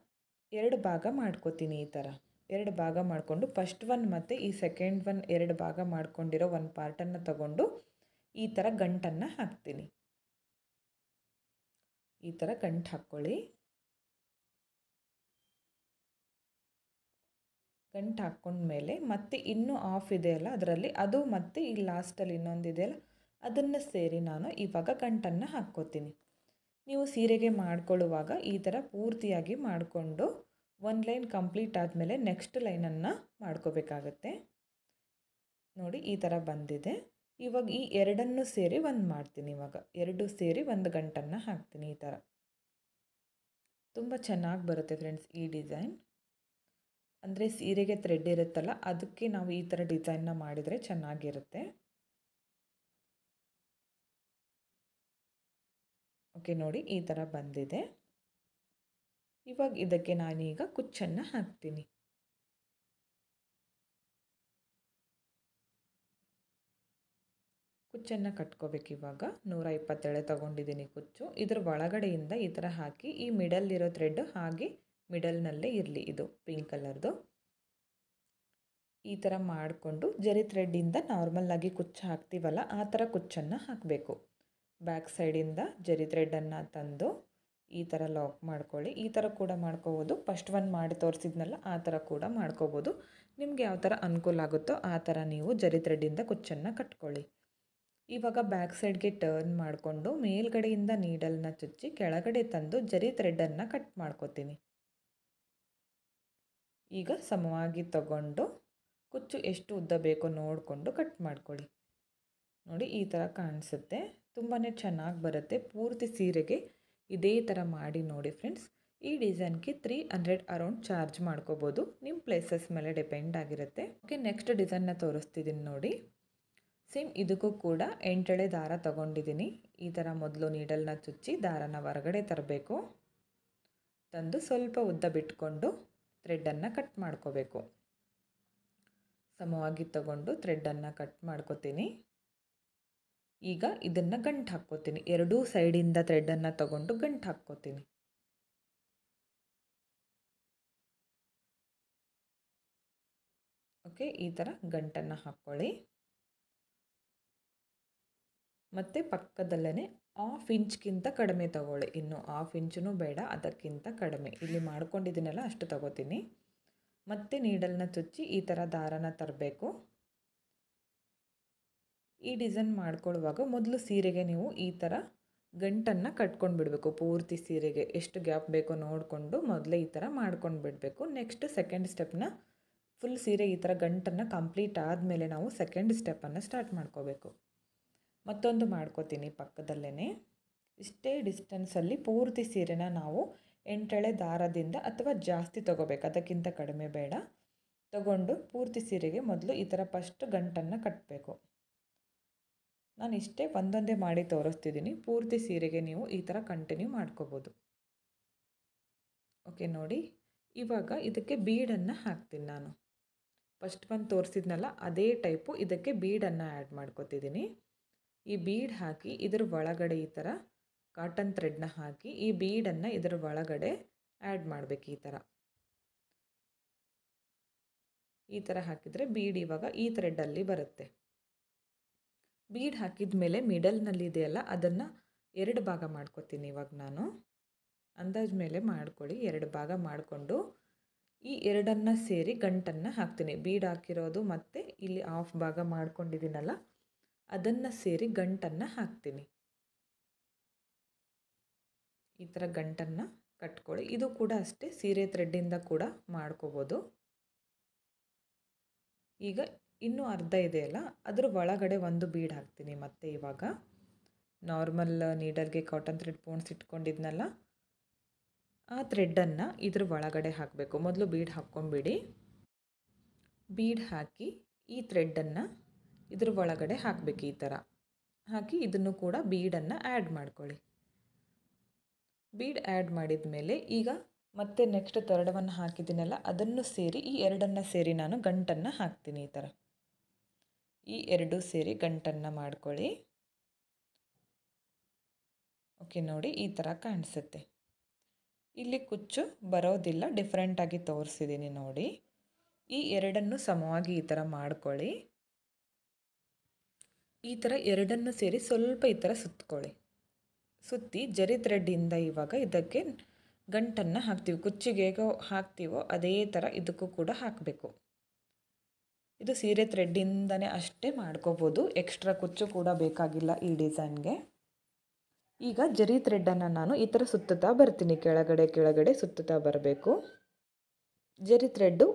2 ಭಾಗ ಮಾಡ್ಕೋತೀನಿ. ಈ ಥರ 2 ಭಾಗ ಮಾಡಿಕೊಂಡು ಫಸ್ಟ್ ಒನ್ ಮತ್ತು ಈ ಸೆಕೆಂಡ್ ಒನ್ 2 ಭಾಗ ಮಾಡ್ಕೊಂಡಿರೋ ಒಂದು ಪಾರ್ಟನ್ನು ತಗೊಂಡು ಈ ಥರ ಗಂಟನ್ನು ಹಾಕ್ತೀನಿ. ಈ ಥರ ಗಂಟು ಹಾಕ್ಕೊಳ್ಳಿ. ಗಂಟು ಹಾಕ್ಕೊಂಡ್ಮೇಲೆ ಮತ್ತೆ ಇನ್ನೂ ಆಫ್ ಇದೆಯಲ್ಲ ಅದರಲ್ಲಿ ಅದು ಮತ್ತು ಈ ಲಾಸ್ಟಲ್ಲಿ ಇನ್ನೊಂದು ಇದೆಯಲ್ಲ ಅದನ್ನು ಸೇರಿ ನಾನು ಇವಾಗ ಗಂಟನ್ನು ಹಾಕ್ಕೋತೀನಿ. ನೀವು ಸೀರೆಗೆ ಮಾಡ್ಕೊಳ್ಳುವಾಗ ಈ ಥರ ಪೂರ್ತಿಯಾಗಿ ಮಾಡಿಕೊಂಡು ಒಂದು ಲೈನ್ ಕಂಪ್ಲೀಟ್ ಆದಮೇಲೆ ನೆಕ್ಸ್ಟ್ ಲೈನನ್ನು ಮಾಡ್ಕೋಬೇಕಾಗತ್ತೆ. ನೋಡಿ ಈ ಥರ ಬಂದಿದೆ. ಇವಾಗ ಈ ಎರಡನ್ನೂ ಸೇರಿ ಒಂದು ಮಾಡ್ತೀನಿ. ಇವಾಗ 2 ಸೇರಿ ಒಂದು ಗಂಟನ್ನು ಹಾಕ್ತೀನಿ. ಈ ಥರ ತುಂಬ ಚೆನ್ನಾಗಿ ಬರುತ್ತೆ ಫ್ರೆಂಡ್ಸ್ ಈ ಡಿಸೈನ್. ಅಂದರೆ ಸೀರೆಗೆ ಥ್ರೆಡ್ ಇರುತ್ತಲ್ಲ ಅದಕ್ಕೆ ನಾವು ಈ ಥರ ಡಿಸೈನ್ನ ಮಾಡಿದರೆ ಚೆನ್ನಾಗಿರುತ್ತೆ. ಓಕೆ ನೋಡಿ ಈ ಥರ ಬಂದಿದೆ. ಇವಾಗ ಇದಕ್ಕೆ ನಾನೀಗ ಕುಚ್ಚನ್ನು ಹಾಕ್ತೀನಿ. ಕುಚ್ಚನ್ನು ಕಟ್ಕೋಬೇಕು. ಇವಾಗ 120 ಎಳೆ ತೊಗೊಂಡಿದ್ದೀನಿ ಕುಚ್ಚು. ಇದರ ಒಳಗಡೆಯಿಂದ ಈ ಥರ ಹಾಕಿ ಈ ಮಿಡಲ್ಲಿರೋ ಥ್ರೆಡ್ ಹಾಗೆ ಮಿಡಲ್ನಲ್ಲೇ ಇರಲಿ, ಇದು ಪಿಂಕ್ ಕಲರ್ದು. ಈ ಥರ ಮಾಡಿಕೊಂಡು ಜರಿ ಥ್ರೆಡ್ಡಿಂದ ನಾರ್ಮಲ್ಲಾಗಿ ಕುಚ್ಚು ಹಾಕ್ತೀವಲ್ಲ ಆ ಥರ ಕುಚ್ಚನ್ನು ಹಾಕಬೇಕು. ಬ್ಯಾಕ್ ಸೈಡಿಂದ ಜರಿ ಥ್ರೆಡ್ಡನ್ನು ತಂದು ಈ ಥರ ಲಾಕ್ ಮಾಡ್ಕೊಳ್ಳಿ. ಈ ಥರ ಕೂಡ ಮಾಡ್ಕೋಬೋದು, ಫಸ್ಟ್ ಒನ್ ಮಾಡಿ ತೋರಿಸಿದ್ನಲ್ಲ ಆ ಥರ ಕೂಡ ಮಾಡ್ಕೋಬೋದು. ನಿಮ್ಗೆ ಯಾವ ಥರ ಅನುಕೂಲ ಆಗುತ್ತೋ ಆ ಥರ ನೀವು ಜರಿ ಥ್ರೆಡ್ಡಿಂದ ಕುಚ್ಚನ್ನು ಕಟ್ಕೊಳ್ಳಿ. ಇವಾಗ ಬ್ಯಾಕ್ ಸೈಡ್ಗೆ ಟರ್ನ್ ಮಾಡಿಕೊಂಡು ಮೇಲ್ಗಡೆಯಿಂದ ನೀಡಲ್ನ ಚುಚ್ಚಿ ಕೆಳಗಡೆ ತಂದು ಜರಿ ಥ್ರೆಡ್ಡನ್ನು ಕಟ್ ಮಾಡ್ಕೋತೀನಿ. ಈಗ ಸಮವಾಗಿ ತಗೊಂಡು ಕುಚ್ಚು ಎಷ್ಟು ಉದ್ದ ಬೇಕೋ ನೋಡಿಕೊಂಡು ಕಟ್ ಮಾಡ್ಕೊಳ್ಳಿ. ನೋಡಿ ಈ ಥರ ಕಾಣಿಸುತ್ತೆ, ತುಂಬಾ ಚೆನ್ನಾಗಿ ಬರುತ್ತೆ. ಪೂರ್ತಿ ಸೀರೆಗೆ ಇದೇ ಥರ ಮಾಡಿ ನೋಡಿ ಫ್ರೆಂಡ್ಸ್. ಈ ಡಿಸೈನ್ಗೆ 300 ಅರೌಂಡ್ ಚಾರ್ಜ್ ಮಾಡ್ಕೋಬೋದು, ನಿಮ್ಮ ಪ್ಲೇಸಸ್ ಮೇಲೆ ಡಿಪೆಂಡ್ ಆಗಿರುತ್ತೆ. ಓಕೆ ನೆಕ್ಸ್ಟ್ ಡಿಸೈನ್ನ ತೋರಿಸ್ತಿದ್ದೀನಿ ನೋಡಿ. ಸೇಮ್ ಇದಕ್ಕೂ ಕೂಡ 8 ಎಳೆ ದಾರ ತೊಗೊಂಡಿದ್ದೀನಿ. ಈ ಥರ ಮೊದಲು ನೀಡಲ್ನ ಚುಚ್ಚಿ ದಾರನ ಹೊರಗಡೆ ತರಬೇಕು. ತಂದು ಸ್ವಲ್ಪ ಉದ್ದ ಬಿಟ್ಕೊಂಡು ಥ್ರೆಡ್ಡನ್ನು ಕಟ್ ಮಾಡ್ಕೋಬೇಕು. ಸಮವಾಗಿ ತಗೊಂಡು ಥ್ರೆಡ್ಡನ್ನು ಕಟ್ ಮಾಡ್ಕೋತೀನಿ. ಈಗ ಇದನ್ನು ಗಂಟು ಹಾಕ್ಕೋತೀನಿ. ಎರಡೂ ಸೈಡಿಂದ ಥ್ರೆಡ್ಡನ್ನು ತಗೊಂಡು ಗಂಟು ಹಾಕ್ಕೋತೀನಿ. ಓಕೆ ಈ ಥರ ಗಂಟನ್ನು ಹಾಕ್ಕೊಳ್ಳಿ. ಮತ್ತು ಪಕ್ಕದಲ್ಲೇ 1/2 ಇಂಚ್ಗಿಂತ ಕಡಿಮೆ ತಗೊಳ್ಳಿ. ಇನ್ನು 1/2 ಇಂಚೂ ಬೇಡ, ಅದಕ್ಕಿಂತ ಕಡಿಮೆ. ಇಲ್ಲಿ ಮಾಡ್ಕೊಂಡಿದ್ದೀನಲ್ಲ ಅಷ್ಟು ತಗೋತೀನಿ. ಮತ್ತು ನೀಡಲ್ನ ಚುಚ್ಚಿ ಈ ಥರ ದಾರನ ತರಬೇಕು. ಈ ಡಿಸೈನ್ ಮಾಡ್ಕೊಳ್ಳುವಾಗ ಮೊದಲು ಸೀರೆಗೆ ನೀವು ಈ ಥರ ಗಂಟನ್ನು ಕಟ್ಕೊಂಡು ಬಿಡಬೇಕು. ಪೂರ್ತಿ ಸೀರೆಗೆ ಎಷ್ಟು ಗ್ಯಾಪ್ ಬೇಕೋ ನೋಡಿಕೊಂಡು ಮೊದಲೇ ಈ ಥರ ಮಾಡ್ಕೊಂಡು ಬಿಡಬೇಕು. ನೆಕ್ಸ್ಟ್ ಸೆಕೆಂಡ್ ಸ್ಟೆಪ್ನ ಫುಲ್ ಸೀರೆ ಈ ಥರ ಗಂಟನ್ನು ಕಂಪ್ಲೀಟ್ ಆದಮೇಲೆ ನಾವು ಸೆಕೆಂಡ್ ಸ್ಟೆಪ್ಪನ್ನು ಸ್ಟಾರ್ಟ್ ಮಾಡ್ಕೋಬೇಕು. ಮತ್ತೊಂದು ಮಾಡ್ಕೋತೀನಿ ಪಕ್ಕದಲ್ಲೇ. ಇಷ್ಟೇ ಡಿಸ್ಟೆನ್ಸಲ್ಲಿ ಪೂರ್ತಿ ಸೀರೆನ ನಾವು 8 ಎಳೆ ದಾರದಿಂದ ಅಥವಾ ಜಾಸ್ತಿ ತೊಗೋಬೇಕು, ಅದಕ್ಕಿಂತ ಕಡಿಮೆ ಬೇಡ. ತಗೊಂಡು ಪೂರ್ತಿ ಸೀರೆಗೆ ಮೊದಲು ಈ ಥರ ಫಸ್ಟ್ ಗಂಟನ್ನು ಕಟ್ಟಬೇಕು. ನಾನು ಇಷ್ಟೇ ಒಂದೊಂದೇ ಮಾಡಿ ತೋರಿಸ್ತಿದ್ದೀನಿ. ಪೂರ್ತಿ ಸೀರೆಗೆ ನೀವು ಈ ಥರ ಕಂಟಿನ್ಯೂ ಮಾಡ್ಕೋಬೋದು. ಓಕೆ ನೋಡಿ, ಇವಾಗ ಇದಕ್ಕೆ ಬೀಡನ್ನು ಹಾಕ್ತೀನಿ ನಾನು. ಫಸ್ಟ್ ಒಂದು ತೋರಿಸಿದ್ನಲ್ಲ ಅದೇ ಟೈಪು ಇದಕ್ಕೆ ಬೀಡನ್ನು ಆ್ಯಡ್ ಮಾಡ್ಕೊತಿದ್ದೀನಿ. ಈ ಬೀಡ್ ಹಾಕಿ ಇದರ ಒಳಗಡೆ ಈ ಥರ ಕಾಟನ್ ಥ್ರೆಡ್ನ ಹಾಕಿ ಈ ಬೀಡನ್ನು ಇದರ ಒಳಗಡೆ ಆ್ಯಡ್ ಮಾಡಬೇಕು. ಈ ಥರ ಹಾಕಿದರೆ ಬೀಡ್ ಇವಾಗ ಈ ಥ್ರೆಡ್ಡಲ್ಲಿ ಬರುತ್ತೆ. ಬೀಡ್ ಹಾಕಿದ ಮೇಲೆ ಮಿಡಲ್ನಲ್ಲಿ ಇದೆಯಲ್ಲ ಅದನ್ನು 2 ಭಾಗ ಮಾಡ್ಕೊತೀನಿ. ಇವಾಗ ನಾನು ಅಂದಾಜು ಮೇಲೆ ಮಾಡ್ಕೊಳ್ಳಿ. 2 ಭಾಗ ಮಾಡಿಕೊಂಡು ಈ 2 ಸೇರಿ ಗಂಟನ್ನು ಹಾಕ್ತೀನಿ. ಬೀಡ್ ಹಾಕಿರೋದು ಮತ್ತು ಇಲ್ಲಿ ಹಾಫ್ ಭಾಗ ಮಾಡ್ಕೊಂಡಿದ್ದೀನಲ್ಲ ಅದನ್ನು ಸೇರಿ ಗಂಟನ್ನು ಹಾಕ್ತೀನಿ. ಈ ಥರ ಗಂಟನ್ನು ಕಟ್ಕೊಳ್ಳಿ. ಇದು ಕೂಡ ಅಷ್ಟೇ ಸೀರೆ ಥ್ರೆಡ್ಡಿಂದ ಕೂಡ ಮಾಡ್ಕೋಬೋದು. ಈಗ ಇನ್ನೂ ಅರ್ಧ ಇದೆಯಲ್ಲ ಅದರ ಒಳಗಡೆ ಒಂದು ಬೀಡ್ ಹಾಕ್ತೀನಿ. ಮತ್ತು ಇವಾಗ ನಾರ್ಮಲ್ ನೀಡಲ್ಗೆ ಕಾಟನ್ ಥ್ರೆಡ್ ಪೋಣ್ಸ್ ಇಟ್ಕೊಂಡಿದ್ನಲ್ಲ ಆ ಥ್ರೆಡ್ಡನ್ನು ಇದ್ರ ಒಳಗಡೆ ಹಾಕಬೇಕು. ಮೊದಲು ಬೀಡ್ ಹಾಕ್ಕೊಂಬಿಡಿ. ಬೀಡ್ ಹಾಕಿ ಈ ಥ್ರೆಡ್ಡನ್ನು ಇದ್ರ ಒಳಗಡೆ ಹಾಕಬೇಕು. ಈ ಥರ ಹಾಕಿ ಇದನ್ನು ಕೂಡ ಬೀಡನ್ನು ಆ್ಯಡ್ ಮಾಡ್ಕೊಳ್ಳಿ. ಬೀಡ್ ಆ್ಯಡ್ ಮಾಡಿದ ಮೇಲೆ ಈಗ ಮತ್ತೆ ನೆಕ್ಸ್ಟ್ ಥರ್ಡವನ್ನು ಹಾಕಿದ್ದೀನಲ್ಲ ಅದನ್ನು ಸೇರಿ ಈ 2 ಸೇರಿ ನಾನು ಗಂಟನ್ನು ಹಾಕ್ತೀನಿ. ಈ ಥರ ಈ 2 ಸೇರಿ ಗಂಟನ್ನು ಮಾಡ್ಕೊಳ್ಳಿ. ಓಕೆ ನೋಡಿ, ಈ ಥರ ಕಾಣಿಸುತ್ತೆ. ಇಲ್ಲಿ ಕುಚ್ಚು ಬರೋದಿಲ್ಲ, ಡಿಫ್ರೆಂಟಾಗಿ ತೋರಿಸಿದ್ದೀನಿ ನೋಡಿ. ಈ 2 ಸಮವಾಗಿ ಈ ಥರ ಮಾಡ್ಕೊಳ್ಳಿ. ಈ ಥರ 2 ಸೇರಿ ಸ್ವಲ್ಪ ಈ ಥರ ಸುತ್ಕೊಳ್ಳಿ. ಸುತ್ತಿ ಜರಿ ಥ್ರೆಡ್ಡಿಂದ ಇವಾಗ ಇದಕ್ಕೆ ಗಂಟನ್ನು ಹಾಕ್ತೀವಿ. ಕುಚ್ಚಿಗೆ ಹೇಗೋ ಹಾಕ್ತೀವೋ ಅದೇ ಥರ ಇದಕ್ಕೂ ಕೂಡ ಹಾಕಬೇಕು. ಇದು ಸೀರೆ ಥ್ರೆಡ್ಡಿಂದನೇ ಅಷ್ಟೇ ಮಾಡ್ಕೋಬೋದು, ಎಕ್ಸ್ಟ್ರಾ ಕುಚ್ಚು ಕೂಡ ಬೇಕಾಗಿಲ್ಲ ಈ ಡಿಸೈನ್ಗೆ. ಈಗ ಜರಿ ಥ್ರೆಡ್ಡನ್ನು ನಾನು ಈ ಥರ ಸುತ್ತುತ್ತಾ ಬರ್ತೀನಿ. ಕೆಳಗಡೆ ಸುತ್ತುತ್ತಾ ಬರಬೇಕು. ಜರಿ ಥ್ರೆಡ್ಡು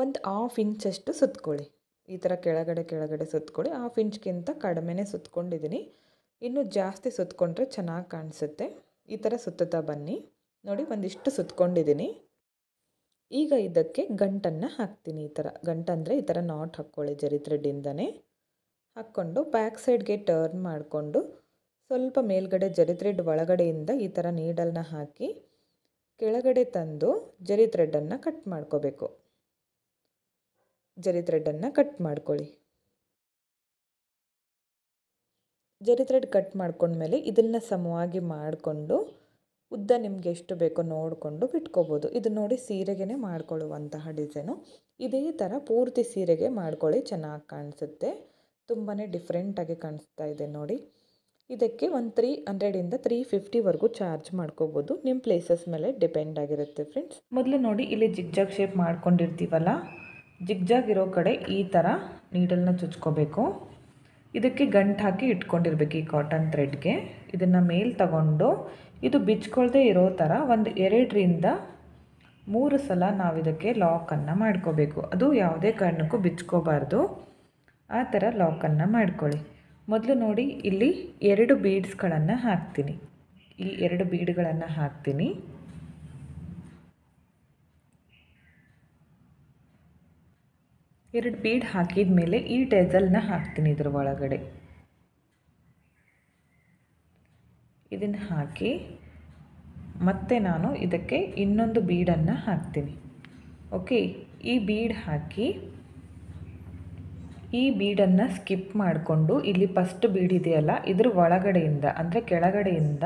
ಒಂದು 1/2 ಇಂಚಷ್ಟು ಸುತ್ಕೊಳ್ಳಿ. ಈ ಥರ ಕೆಳಗಡೆ ಸುತ್ಕೊಳ್ಳಿ. 1/2 ಇಂಚ್ಗಿಂತ ಕಡಿಮೆನೇ ಸುತ್ಕೊಂಡಿದ್ದೀನಿ. ಇನ್ನೂ ಜಾಸ್ತಿ ಸುತ್ಕೊಂಡ್ರೆ ಚೆನ್ನಾಗಿ ಕಾಣಿಸುತ್ತೆ. ಈ ಥರ ಸುತ್ತುತ್ತಾ ಬನ್ನಿ. ನೋಡಿ, ಒಂದಿಷ್ಟು ಸುತ್ಕೊಂಡಿದ್ದೀನಿ. ಈಗ ಇದಕ್ಕೆ ಗಂಟನ್ನು ಹಾಕ್ತೀನಿ. ಈ ಥರ ಗಂಟಂದರೆ ಈ ಥರ ನಾಟ್ ಹಾಕ್ಕೊಳ್ಳಿ. ಜರಿ ಥ್ರೆಡ್ಡಿಂದನೇ ಹಾಕ್ಕೊಂಡು ಬ್ಯಾಕ್ ಸೈಡ್ಗೆ ಟರ್ನ್ ಮಾಡಿಕೊಂಡು ಸ್ವಲ್ಪ ಮೇಲ್ಗಡೆ ಜರಿ ಥ್ರೆಡ್ ಒಳಗಡೆಯಿಂದ ಈ ಥರ ನೀಡಲ್ನ ಹಾಕಿ ಕೆಳಗಡೆ ತಂದು ಜರಿ ಥ್ರೆಡ್ಡನ್ನು ಕಟ್ ಮಾಡ್ಕೋಬೇಕು. ಜರಿ ಥ್ರೆಡ್ಡನ್ನು ಕಟ್ ಮಾಡ್ಕೊಳ್ಳಿ. ಜರಿ ಥ್ರೆಡ್ ಕಟ್ ಮಾಡ್ಕೊಂಡ್ಮೇಲೆ ಇದನ್ನು ಸಮವಾಗಿ ಮಾಡಿಕೊಂಡು ಉದ್ದ ನಿಮಗೆ ಎಷ್ಟು ಬೇಕೋ ನೋಡಿಕೊಂಡು ಬಿಟ್ಕೋಬೋದು. ಇದು ನೋಡಿ ಸೀರೆಗೆ ಮಾಡ್ಕೊಳ್ಳುವಂತಹ ಡಿಸೈನು. ಇದೇ ಥರ ಪೂರ್ತಿ ಸೀರೆಗೆ ಮಾಡ್ಕೊಳ್ಳಿ, ಚೆನ್ನಾಗಿ ಕಾಣಿಸುತ್ತೆ. ತುಂಬಾ ಡಿಫ್ರೆಂಟಾಗಿ ಕಾಣಿಸ್ತಾ ಇದೆ ನೋಡಿ. ಇದಕ್ಕೆ ಒಂದು 300ಇಂದ 350ವರೆಗೂ ಚಾರ್ಜ್ ಮಾಡ್ಕೋಬೋದು. ನಿಮ್ಮ ಪ್ಲೇಸಸ್ ಮೇಲೆ ಡಿಪೆಂಡ್ ಆಗಿರುತ್ತೆ ಫ್ರೆಂಡ್ಸ್. ಮೊದಲು ನೋಡಿ, ಇಲ್ಲಿ ಜಿಗ್ಜಾಗ್ ಶೇಪ್ ಮಾಡ್ಕೊಂಡಿರ್ತೀವಲ್ಲ, ಜಿಗ್ಜಾಗ್ ಇರೋ ಕಡೆ ಈ ಥರ ನೀಡಲ್ನ ಚುಚ್ಕೋಬೇಕು. ಇದಕ್ಕೆ ಗಂಟು ಹಾಕಿ ಇಟ್ಕೊಂಡಿರ್ಬೇಕು ಈ ಕಾಟನ್ ಥ್ರೆಡ್ಗೆ. ಇದನ್ನು ಮೇಲೆ ತಗೊಂಡು ಇದು ಬಿಚ್ಕೊಳ್ದೇ ಇರೋ ಥರ ಒಂದು 2ರಿಂದ 3 ಸಲ ನಾವು ಇದಕ್ಕೆ ಲಾಕನ್ನು ಮಾಡ್ಕೋಬೇಕು. ಅದು ಯಾವುದೇ ಕಾರಣಕ್ಕೂ ಬಿಚ್ಕೋಬಾರ್ದು. ಆ ಥರ ಲಾಕನ್ನು ಮಾಡ್ಕೊಳ್ಳಿ. ಮೊದಲು ನೋಡಿ, ಇಲ್ಲಿ 2 ಬೀಡ್ಸ್ಗಳನ್ನು ಹಾಕ್ತೀನಿ. ಈ 2 ಬೀಡ್ಗಳನ್ನು ಹಾಕ್ತೀನಿ. ಎರಡು ಬೀಡ್ ಹಾಕಿದ ಮೇಲೆ ಈ ಟೆಸಲ್ನ ಹಾಕ್ತೀನಿ ಇದ್ರ ಒಳಗಡೆ. ಇದನ್ನು ಹಾಕಿ ಮತ್ತೆ ನಾನು ಇದಕ್ಕೆ ಇನ್ನೊಂದು ಬೀಡನ್ನು ಹಾಕ್ತೀನಿ. ಓಕೆ, ಈ ಬೀಡ್ ಹಾಕಿ ಈ ಬೀಡನ್ನು ಸ್ಕಿಪ್ ಮಾಡಿಕೊಂಡು ಇಲ್ಲಿ ಫಸ್ಟ್ ಬೀಡ್ ಇದೆಯಲ್ಲ ಇದ್ರ ಒಳಗಡೆಯಿಂದ ಅಂದರೆ ಕೆಳಗಡೆಯಿಂದ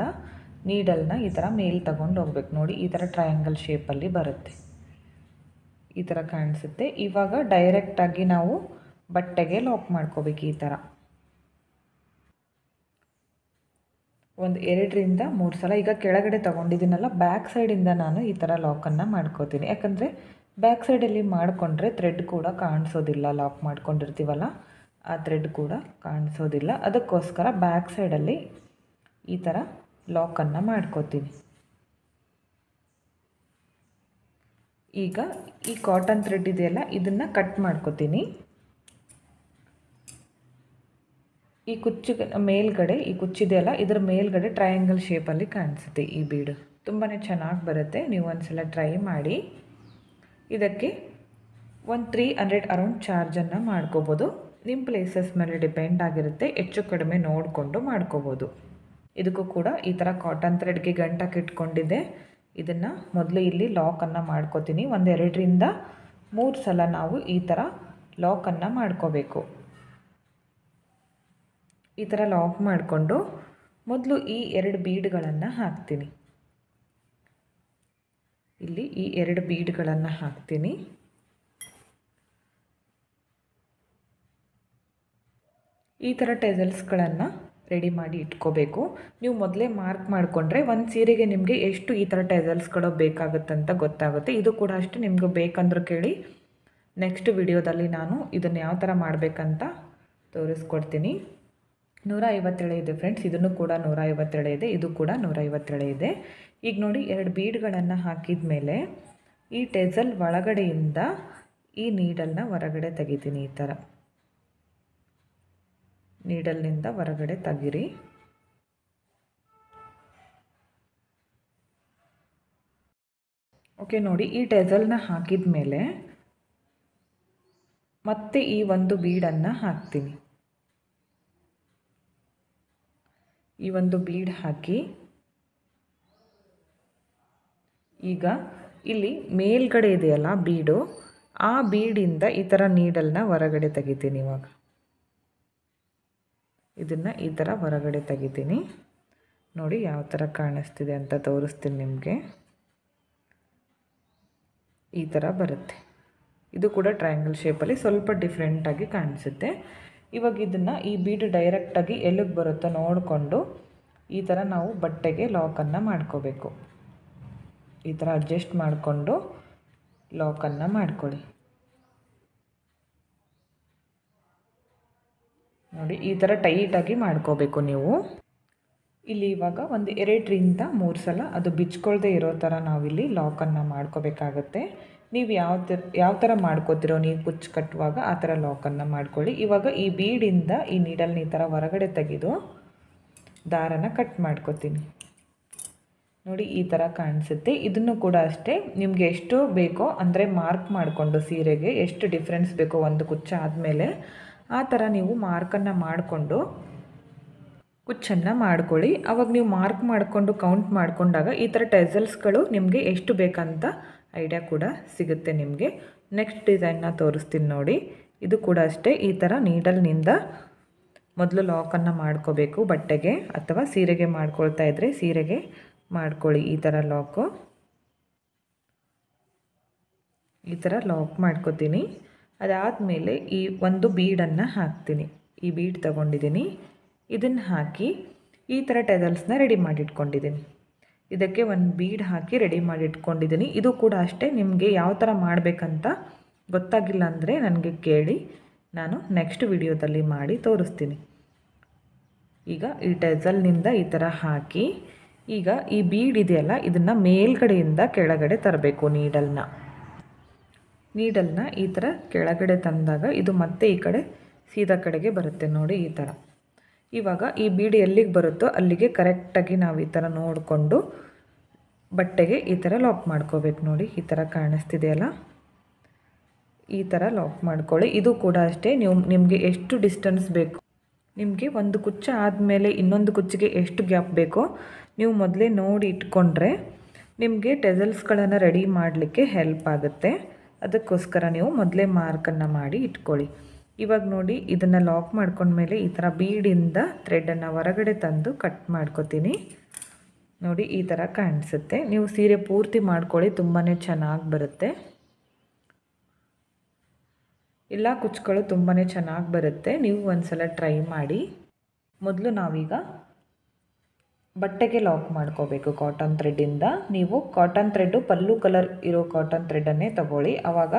ನೀಡಲ್ನ ಈ ಥರ ಮೇಲೆ ತಗೊಂಡು ಹೋಗ್ಬೇಕು. ನೋಡಿ, ಈ ಥರ ಟ್ರಯಾಂಗಲ್ ಶೇಪಲ್ಲಿ ಬರುತ್ತೆ. ಈ ಥರ ಕಾಣಿಸುತ್ತೆ. ಇವಾಗ ಡೈರೆಕ್ಟಾಗಿ ನಾವು ಬಟ್ಟೆಗೆ ಲಾಕ್ ಮಾಡ್ಕೋಬೇಕು. ಈ ಥರ ಒಂದು 2ರಿಂದ 3 ಸಲ. ಈಗ ಕೆಳಗಡೆ ತೊಗೊಂಡಿದ್ದೀನಲ್ಲ, ಬ್ಯಾಕ್ ಸೈಡಿಂದ ನಾನು ಈ ಥರ ಲಾಕನ್ನು ಮಾಡ್ಕೋತೀನಿ. ಯಾಕಂದರೆ ಬ್ಯಾಕ್ ಸೈಡಲ್ಲಿ ಮಾಡಿಕೊಂಡ್ರೆ ಥ್ರೆಡ್ ಕೂಡ ಕಾಣಿಸೋದಿಲ್ಲ. ಲಾಕ್ ಮಾಡ್ಕೊಂಡಿರ್ತೀವಲ್ಲ, ಆ ಥ್ರೆಡ್ ಕೂಡ ಕಾಣಿಸೋದಿಲ್ಲ. ಅದಕ್ಕೋಸ್ಕರ ಬ್ಯಾಕ್ ಸೈಡಲ್ಲಿ ಈ ಥರ ಲಾಕನ್ನು ಮಾಡ್ಕೋತೀನಿ. ಈಗ ಈ ಕಾಟನ್ ಥ್ರೆಡ್ ಇದೆಯಲ್ಲ ಇದನ್ನು ಕಟ್ ಮಾಡ್ಕೋತೀನಿ. ಈ ಕುಚ್ಚಿಗೆ ಮೇಲ್ಗಡೆ ಈ ಕುಚ್ಚಿದೆಯಲ್ಲ ಇದರ ಮೇಲ್ಗಡೆ ಟ್ರಯಾಂಗಲ್ ಶೇಪಲ್ಲಿ ಕಾಣಿಸುತ್ತೆ ಈ ಬೀಡು. ತುಂಬಾ ಚೆನ್ನಾಗಿ ಬರುತ್ತೆ, ನೀವು ಒಂದ್ಸಲ ಟ್ರೈ ಮಾಡಿ. ಇದಕ್ಕೆ ಒಂದು 300 ಅರೌಂಡ್ ಚಾರ್ಜನ್ನು ಮಾಡ್ಕೋಬೋದು. ನಿಮ್ಮ ಪ್ಲೇಸಸ್ ಮೇಲೆ ಡಿಪೆಂಡ್ ಆಗಿರುತ್ತೆ, ಹೆಚ್ಚು ಕಡಿಮೆ ನೋಡಿಕೊಂಡು ಮಾಡ್ಕೋಬೋದು. ಇದಕ್ಕೂ ಕೂಡ ಈ ಥರ ಕಾಟನ್ ಥ್ರೆಡ್ಗೆ ಗಂಟಕ್ಕೆ ಇಟ್ಕೊಂಡಿದ್ದೆ. ಇದನ್ನು ಮೊದಲು ಇಲ್ಲಿ ಲಾಕನ್ನು ಮಾಡ್ಕೋತೀನಿ. 1-2 ರಿಂದ 3 ಸಲ ನಾವು ಈ ಥರ ಲಾಕನ್ನು ಮಾಡ್ಕೋಬೇಕು. ಈ ಥರ ಲಾಕ್ ಮಾಡಿಕೊಂಡು ಮೊದಲು ಈ 2 ಬೀಡ್ಗಳನ್ನು ಹಾಕ್ತೀನಿ. ಇಲ್ಲಿ ಈ 2 ಬೀಡ್ಗಳನ್ನು ಹಾಕ್ತೀನಿ. ಈ ಥರ ಟೆಸಲ್ಸ್ಗಳನ್ನು ರೆಡಿ ಮಾಡಿ ಇಟ್ಕೋಬೇಕು. ನೀವು ಮೊದಲೇ ಮಾರ್ಕ್ ಮಾಡಿಕೊಂಡ್ರೆ ಒಂದು ಸೀರೆಗೆ ನಿಮಗೆ ಎಷ್ಟು ಈ ಥರ ಟೆಸಲ್ಸ್ಗಳು ಬೇಕಾಗುತ್ತಂತ ಗೊತ್ತಾಗುತ್ತೆ. ಇದು ಕೂಡ ಅಷ್ಟೇ, ನಿಮಗೆ ಬೇಕಂದ್ರೆ ಕೇಳಿ, ನೆಕ್ಸ್ಟ್ ವಿಡಿಯೋದಲ್ಲಿ ನಾನು ಇದನ್ನು ಯಾವ ಥರ ಮಾಡಬೇಕಂತ ತೋರಿಸ್ಕೊಡ್ತೀನಿ. 157 ಇದೆ ಫ್ರೆಂಡ್ಸ್, ಇದನ್ನು ಕೂಡ 157 ಇದೆ, ಇದು ಕೂಡ 157 ಇದೆ. ಈಗ ನೋಡಿ 2 ಬೀಡ್ಗಳನ್ನು ಹಾಕಿದ ಮೇಲೆ ಈ ಟೆಸಲ್ ಒಳಗಡೆಯಿಂದ ಈ ನೀಡಲ್ನ ಹೊರಗಡೆ ತೆಗಿತೀನಿ. ಈ ಥರ ನೀಡಲ್ನಿಂದ ಹೊರಗಡೆ ತೆಗಿರಿ. ಓಕೆ, ನೋಡಿ ಈ ಟೆಸಲ್ನ ಹಾಕಿದ ಮೇಲೆ ಮತ್ತೆ ಈ ಒಂದು ಬೀಡನ್ನು ಹಾಕ್ತೀನಿ. ಈ ಒಂದು ಬೀಡ್ ಹಾಕಿ ಈಗ ಇಲ್ಲಿ ಮೇಲ್ಗಡೆ ಇದೆಯಲ್ಲ ಬೀಡು, ಆ ಬೀಡಿಂದ ಈ ಥರ ನೀಡಲ್ನ ಹೊರಗಡೆ ತೆಗಿತೀನಿ. ಇವಾಗ ಇದನ್ನು ಈ ಥರ ಹೊರಗಡೆ ತೆಗಿತೀನಿ. ನೋಡಿ ಯಾವ ಥರ ಕಾಣಿಸ್ತಿದೆ ಅಂತ ತೋರಿಸ್ತೀನಿ ನಿಮಗೆ. ಈ ಥರ ಬರುತ್ತೆ. ಇದು ಕೂಡ ಟ್ರಯಾಂಗಲ್ ಶೇಪಲ್ಲಿ ಸ್ವಲ್ಪ ಡಿಫ್ರೆಂಟಾಗಿ ಕಾಣಿಸುತ್ತೆ. ಇವಾಗ ಇದನ್ನು ಈ ಬೀಡು ಡೈರೆಕ್ಟಾಗಿ ಎಲ್ಲಿಗೆ ಬರುತ್ತೋ ನೋಡಿಕೊಂಡು ಈ ಥರ ನಾವು ಬಟ್ಟೆಗೆ ಲಾಕನ್ನು ಮಾಡ್ಕೋಬೇಕು. ಈ ಥರ ಅಡ್ಜಸ್ಟ್ ಮಾಡಿಕೊಂಡು ಲಾಕನ್ನು ಮಾಡ್ಕೊಳ್ಳಿ. ನೋಡಿ ಈ ಥರ ಟೈಟಾಗಿ ಮಾಡ್ಕೋಬೇಕು ನೀವು. ಇಲ್ಲಿ ಇವಾಗ ಒಂದು 2 ರಿಂದ 3 ಸಲ ಅದು ಬಿಚ್ಕೊಳ್ದೇ ಇರೋ ಥರ ನಾವಿಲ್ಲಿ ಲಾಕನ್ನು ಮಾಡ್ಕೋಬೇಕಾಗತ್ತೆ. ನೀವು ಯಾವ ಥರ ಮಾಡ್ಕೋತಿರೋ ನೀವು ಕುಚ್ಚು ಕಟ್ಟುವಾಗ ಆ ಥರ ಲಾಕನ್ನು ಮಾಡ್ಕೊಳ್ಳಿ. ಇವಾಗ ಈ ಬೀಡಿಂದ ಈ ನೀಡಲ್ನ ಈ ಥರ ಹೊರಗಡೆ ತೆಗೆದು ದಾರನ ಕಟ್ ಮಾಡ್ಕೋತೀನಿ. ನೋಡಿ ಈ ಥರ ಕಾಣಿಸುತ್ತೆ. ಇದನ್ನು ಕೂಡ ಅಷ್ಟೇ, ನಿಮಗೆ ಎಷ್ಟು ಬೇಕೋ ಅಂದರೆ ಮಾರ್ಕ್ ಮಾಡಿಕೊಂಡು ಸೀರೆಗೆ ಎಷ್ಟು ಡಿಫ್ರೆನ್ಸ್ ಬೇಕೋ ಒಂದು ಕುಚ್ಚು ಆದಮೇಲೆ ಆ ಥರ ನೀವು ಮಾರ್ಕನ್ನು ಮಾಡಿಕೊಂಡು ಕುಚ್ಚನ್ನು ಮಾಡ್ಕೊಳ್ಳಿ. ಆವಾಗ ನೀವು ಮಾರ್ಕ್ ಮಾಡಿಕೊಂಡು ಕೌಂಟ್ ಮಾಡಿಕೊಂಡಾಗ ಈ ಥರ ಟೆಸಲ್ಸ್ಗಳು ನಿಮಗೆ ಎಷ್ಟು ಬೇಕಂತ ಐಡಿಯಾ ಕೂಡ ಸಿಗುತ್ತೆ ನಿಮಗೆ. ನೆಕ್ಸ್ಟ್ ಡಿಸೈನ್ನ ತೋರಿಸ್ತೀನಿ ನೋಡಿ. ಇದು ಕೂಡ ಅಷ್ಟೇ, ಈ ಥರ ನೀಡಲ್ನಿಂದ ಮೊದಲು ಲಾಕನ್ನು ಮಾಡ್ಕೋಬೇಕು ಬಟ್ಟೆಗೆ, ಅಥವಾ ಸೀರೆಗೆ ಮಾಡ್ಕೊಳ್ತಾ ಇದ್ದರೆ ಸೀರೆಗೆ ಮಾಡ್ಕೊಳ್ಳಿ. ಈ ಥರ ಲಾಕು ಈ ಥರ ಲಾಕ್ ಮಾಡ್ಕೋತೀನಿ. ಅದಾದಮೇಲೆ ಈ ಒಂದು ಬೀಡನ್ನು ಹಾಕ್ತೀನಿ. ಈ ಬೀಡ್ ತೊಗೊಂಡಿದ್ದೀನಿ, ಇದನ್ನು ಹಾಕಿ ಈ ಥರ ಟೆಸಲ್ಸ್ನ ರೆಡಿ ಮಾಡಿಟ್ಕೊಂಡಿದ್ದೀನಿ. ಇದಕ್ಕೆ ಒಂದು ಬೀಡ್ ಹಾಕಿ ರೆಡಿ ಮಾಡಿಟ್ಕೊಂಡಿದ್ದೀನಿ. ಇದು ಕೂಡ ಅಷ್ಟೇ, ನಿಮಗೆ ಯಾವ ಥರ ಮಾಡಬೇಕಂತ ಗೊತ್ತಾಗಿಲ್ಲ ಅಂದರೆ ನನಗೆ ಕೇಳಿ, ನಾನು ನೆಕ್ಸ್ಟ್ ವಿಡಿಯೋದಲ್ಲಿ ಮಾಡಿ ತೋರಿಸ್ತೀನಿ. ಈಗ ಈ ಟೆಸಲ್ನಿಂದ ಈ ಥರ ಹಾಕಿ ಈಗ ಈ ಬೀಡ್ ಇದೆಯಲ್ಲ ಇದನ್ನು ಮೇಲ್ಗಡೆಯಿಂದ ಕೆಳಗಡೆ ತರಬೇಕು. ನೀಡಲ್ನ ಈ ಥರ ಕೆಳಗಡೆ ತಂದಾಗ ಇದು ಮತ್ತೆ ಈ ಕಡೆ ಸೀದಾ ಕಡೆಗೆ ಬರುತ್ತೆ ನೋಡಿ ಈ ಥರ. ಇವಾಗ ಈ ಬೀಡ್ ಎಲ್ಲಿಗೆ ಬರುತ್ತೋ ಅಲ್ಲಿಗೆ ಕರೆಕ್ಟಾಗಿ ನಾವು ಈ ಥರ ನೋಡಿಕೊಂಡು ಬಟ್ಟೆಗೆ ಈ ಥರ ಲಾಕ್ ಮಾಡ್ಕೋಬೇಕು. ನೋಡಿ ಈ ಥರ ಕಾಣಿಸ್ತಿದೆಯಲ್ಲ, ಈ ಥರ ಲಾಕ್ ಮಾಡ್ಕೊಳ್ಳಿ. ಇದು ಕೂಡ ಅಷ್ಟೇ, ನಿಮಗೆ ಎಷ್ಟು ಡಿಸ್ಟೆನ್ಸ್ ಬೇಕು, ನಿಮಗೆ ಒಂದು ಕುಚ್ಚು ಆದಮೇಲೆ ಇನ್ನೊಂದು ಕುಚ್ಚಿಗೆ ಎಷ್ಟು ಗ್ಯಾಪ್ ಬೇಕೋ ನೀವು ಮೊದಲೇ ನೋಡಿ ಇಟ್ಕೊಂಡ್ರೆ ನಿಮಗೆ ಟೆಸಲ್ಸ್ಗಳನ್ನು ರೆಡಿ ಮಾಡಲಿಕ್ಕೆ ಹೆಲ್ಪ್ ಆಗುತ್ತೆ. ಅದಕ್ಕೋಸ್ಕರ ನೀವು ಮೊದಲೇ ಮಾರ್ಕನ್ನು ಮಾಡಿ ಇಟ್ಕೊಳ್ಳಿ. ಇವಾಗ ನೋಡಿ ಇದನ್ನು ಲಾಕ್ ಮಾಡ್ಕೊಂಡ್ಮೇಲೆ ಈ ಥರ ಬೀಡಿಂದ ಥ್ರೆಡನ್ನು ಹೊರಗಡೆ ತಂದು ಕಟ್ ಮಾಡ್ಕೋತೀನಿ. ನೋಡಿ ಈ ಥರ ಕಾಣಿಸುತ್ತೆ. ನೀವು ಸೀರೆ ಪೂರ್ತಿ ಮಾಡ್ಕೊಳ್ಳಿ, ತುಂಬಾ ಚೆನ್ನಾಗಿ ಬರುತ್ತೆ. ಎಲ್ಲ ಕುಚ್ಚುಗಳು ತುಂಬಾ ಚೆನ್ನಾಗಿ ಬರುತ್ತೆ. ನೀವು ಒಂದ್ಸಲ ಟ್ರೈ ಮಾಡಿ. ಮೊದಲು ನಾವೀಗ ಬಟ್ಟೆಗೆ ಲಾಕ್ ಮಾಡ್ಕೋಬೇಕು ಕಾಟನ್ ಥ್ರೆಡ್ಡಿಂದ. ನೀವು ಕಾಟನ್ ಥ್ರೆಡ್ಡು ಪಲ್ಲು ಕಲರ್ ಇರೋ ಕಾಟನ್ ಥ್ರೆಡ್ಡನ್ನೇ ತಗೊಳ್ಳಿ. ಆವಾಗ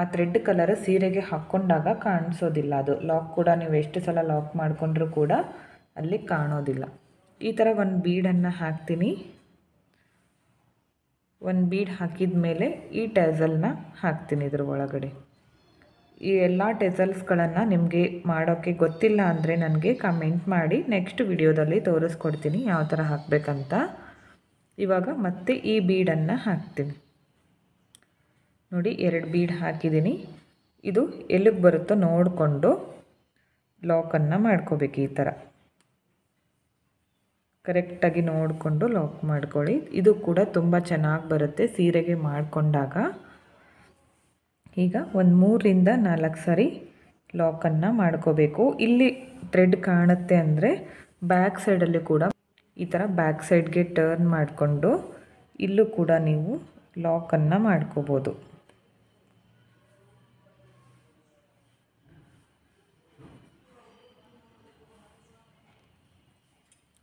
ಆ ಥ್ರೆಡ್ ಕಲರ್ ಸೀರೆಗೆ ಹಾಕ್ಕೊಂಡಾಗ ಕಾಣಿಸೋದಿಲ್ಲ. ಅದು ಲಾಕ್ ಕೂಡ ನೀವು ಎಷ್ಟು ಸಲ ಲಾಕ್ ಮಾಡಿಕೊಂಡ್ರೂ ಕೂಡ ಅಲ್ಲಿ ಕಾಣೋದಿಲ್ಲ. ಈ ಥರ ಒಂದು ಬೀಡನ್ನು ಹಾಕ್ತೀನಿ. ಒಂದು ಬೀಡ್ ಹಾಕಿದ ಮೇಲೆ ಈ ಟೆಸಲ್ನ ಹಾಕ್ತೀನಿ ಇದ್ರ ಒಳಗಡೆ. ಈ ಎಲ್ಲ ಟೆಸಲ್ಸ್ಗಳನ್ನು ನಿಮಗೆ ಮಾಡೋಕ್ಕೆ ಗೊತ್ತಿಲ್ಲ ಅಂದರೆ ನನಗೆ ಕಮೆಂಟ್ ಮಾಡಿ, ನೆಕ್ಸ್ಟ್ ವಿಡಿಯೋದಲ್ಲಿ ತೋರಿಸ್ಕೊಡ್ತೀನಿ ಯಾವ ಥರ ಹಾಕಬೇಕಂತ. ಇವಾಗ ಮತ್ತೆ ಈ ಬೀಡನ್ನು ಹಾಕ್ತೀನಿ. ನೋಡಿ 2 ಬೀಡ್ ಹಾಕಿದ್ದೀನಿ. ಇದು ಎಲ್ಲಿಗೆ ಬರುತ್ತೋ ನೋಡಿಕೊಂಡು ಲಾಕನ್ನು ಮಾಡ್ಕೋಬೇಕು. ಈ ಥರ ಕರೆಕ್ಟಾಗಿ ನೋಡಿಕೊಂಡು ಲಾಕ್ ಮಾಡ್ಕೊಳ್ಳಿ. ಇದು ಕೂಡ ತುಂಬ ಚೆನ್ನಾಗಿ ಬರುತ್ತೆ ಸೀರೆಗೆ ಮಾಡಿಕೊಂಡಾಗ. ಈಗ ಒಂದು 3ರಿಂದ 4 ಸರಿ ಲಾಕನ್ನು ಮಾಡ್ಕೋಬೇಕು. ಇಲ್ಲಿ ಥ್ರೆಡ್ ಕಾಣುತ್ತೆ ಅಂದರೆ ಬ್ಯಾಕ್ ಸೈಡಲ್ಲಿ ಕೂಡ ಈ ಥರ ಬ್ಯಾಕ್ ಸೈಡ್ಗೆ ಟರ್ನ್ ಮಾಡಿಕೊಂಡು ಇಲ್ಲೂ ಕೂಡ ನೀವು ಲಾಕನ್ನು ಮಾಡ್ಕೋಬೋದು.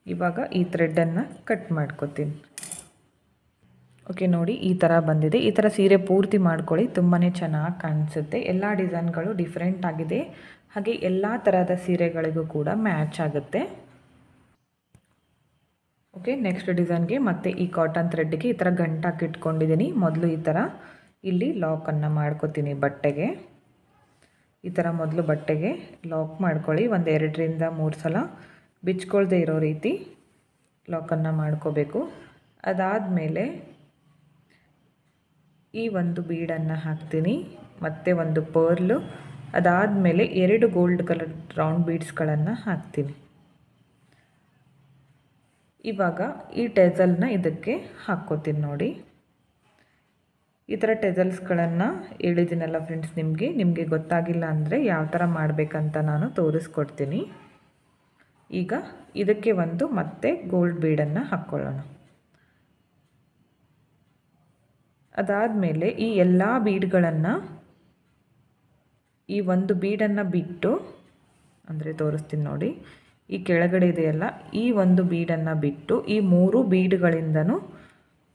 ಇವಾಗ ಈ ಥ್ರೆಡ್ಡನ್ನು ಕಟ್ ಮಾಡ್ಕೋತೀನಿ. ಓಕೆ, ನೋಡಿ ಈ ಥರ ಬಂದಿದೆ. ಈ ಥರ ಸೀರೆ ಪೂರ್ತಿ ಮಾಡ್ಕೊಳ್ಳಿ, ತುಂಬಾ ಚೆನ್ನಾಗಿ ಕಾಣಿಸುತ್ತೆ. ಎಲ್ಲ ಡಿಸೈನ್ಗಳು ಡಿಫ್ರೆಂಟ್ ಆಗಿದೆ, ಹಾಗೆ ಎಲ್ಲ ಥರದ ಸೀರೆಗಳಿಗೂ ಕೂಡ ಮ್ಯಾಚ್ ಆಗುತ್ತೆ. ಓಕೆ, ನೆಕ್ಸ್ಟ್ ಡಿಸೈನ್ಗೆ ಮತ್ತೆ ಈ ಕಾಟನ್ ಥ್ರೆಡ್ಗೆ ಈ ಥರ ಗಂಟಾಕಿ ಇಟ್ಕೊಂಡಿದ್ದೀನಿ. ಮೊದಲು ಈ ಥರ ಇಲ್ಲಿ ಲಾಕನ್ನು ಮಾಡ್ಕೋತೀನಿ ಬಟ್ಟೆಗೆ. ಈ ಥರ ಮೊದಲು ಬಟ್ಟೆಗೆ ಲಾಕ್ ಮಾಡ್ಕೊಳ್ಳಿ. ಒಂದು 2ರಿಂದ 3 ಸಲ ಬಿಚ್ಕೊಳ್ದೇ ಇರೋ ರೀತಿ ಲಾಕನ್ನು ಮಾಡ್ಕೋಬೇಕು. ಅದಾದಮೇಲೆ ಈ ಒಂದು ಬೀಡನ್ನು ಹಾಕ್ತೀನಿ, ಮತ್ತು ಒಂದು ಪರ್ಲು, ಅದಾದಮೇಲೆ 2 ಗೋಲ್ಡ್ ಕಲರ್ ರೌಂಡ್ ಬೀಡ್ಸ್ಗಳನ್ನು ಹಾಕ್ತೀನಿ. ಇವಾಗ ಈ ಟೆಸಲ್ನ ಇದಕ್ಕೆ ಹಾಕ್ಕೋತೀನಿ. ನೋಡಿ ಈ ಥರ ಟೆಸಲ್ಸ್ಗಳನ್ನು ಹೇಳಿದ್ದೀನಲ್ಲ ಫ್ರೆಂಡ್ಸ್, ನಿಮಗೆ ಗೊತ್ತಾಗಿಲ್ಲ ಅಂದರೆ ಯಾವ ಥರ ಮಾಡಬೇಕಂತ ನಾನು ತೋರಿಸ್ಕೊಡ್ತೀನಿ. ಈಗ ಇದಕ್ಕೆ ಒಂದು ಮತ್ತೆ ಗೋಲ್ಡ್ ಬೀಡನ್ನು ಹಾಕ್ಕೊಳ್ಳೋಣ. ಅದಾದಮೇಲೆ ಈ ಎಲ್ಲ ಬೀಡ್ಗಳನ್ನು ಈ ಒಂದು ಬೀಡನ್ನು ಬಿಟ್ಟು, ಅಂದರೆ ತೋರಿಸ್ತೀನಿ ನೋಡಿ, ಈ ಕೆಳಗಡೆ ಇದೆಯಲ್ಲ ಈ ಒಂದು ಬೀಡನ್ನು ಬಿಟ್ಟು ಈ 3 ಬೀಡ್ಗಳಿಂದನೂ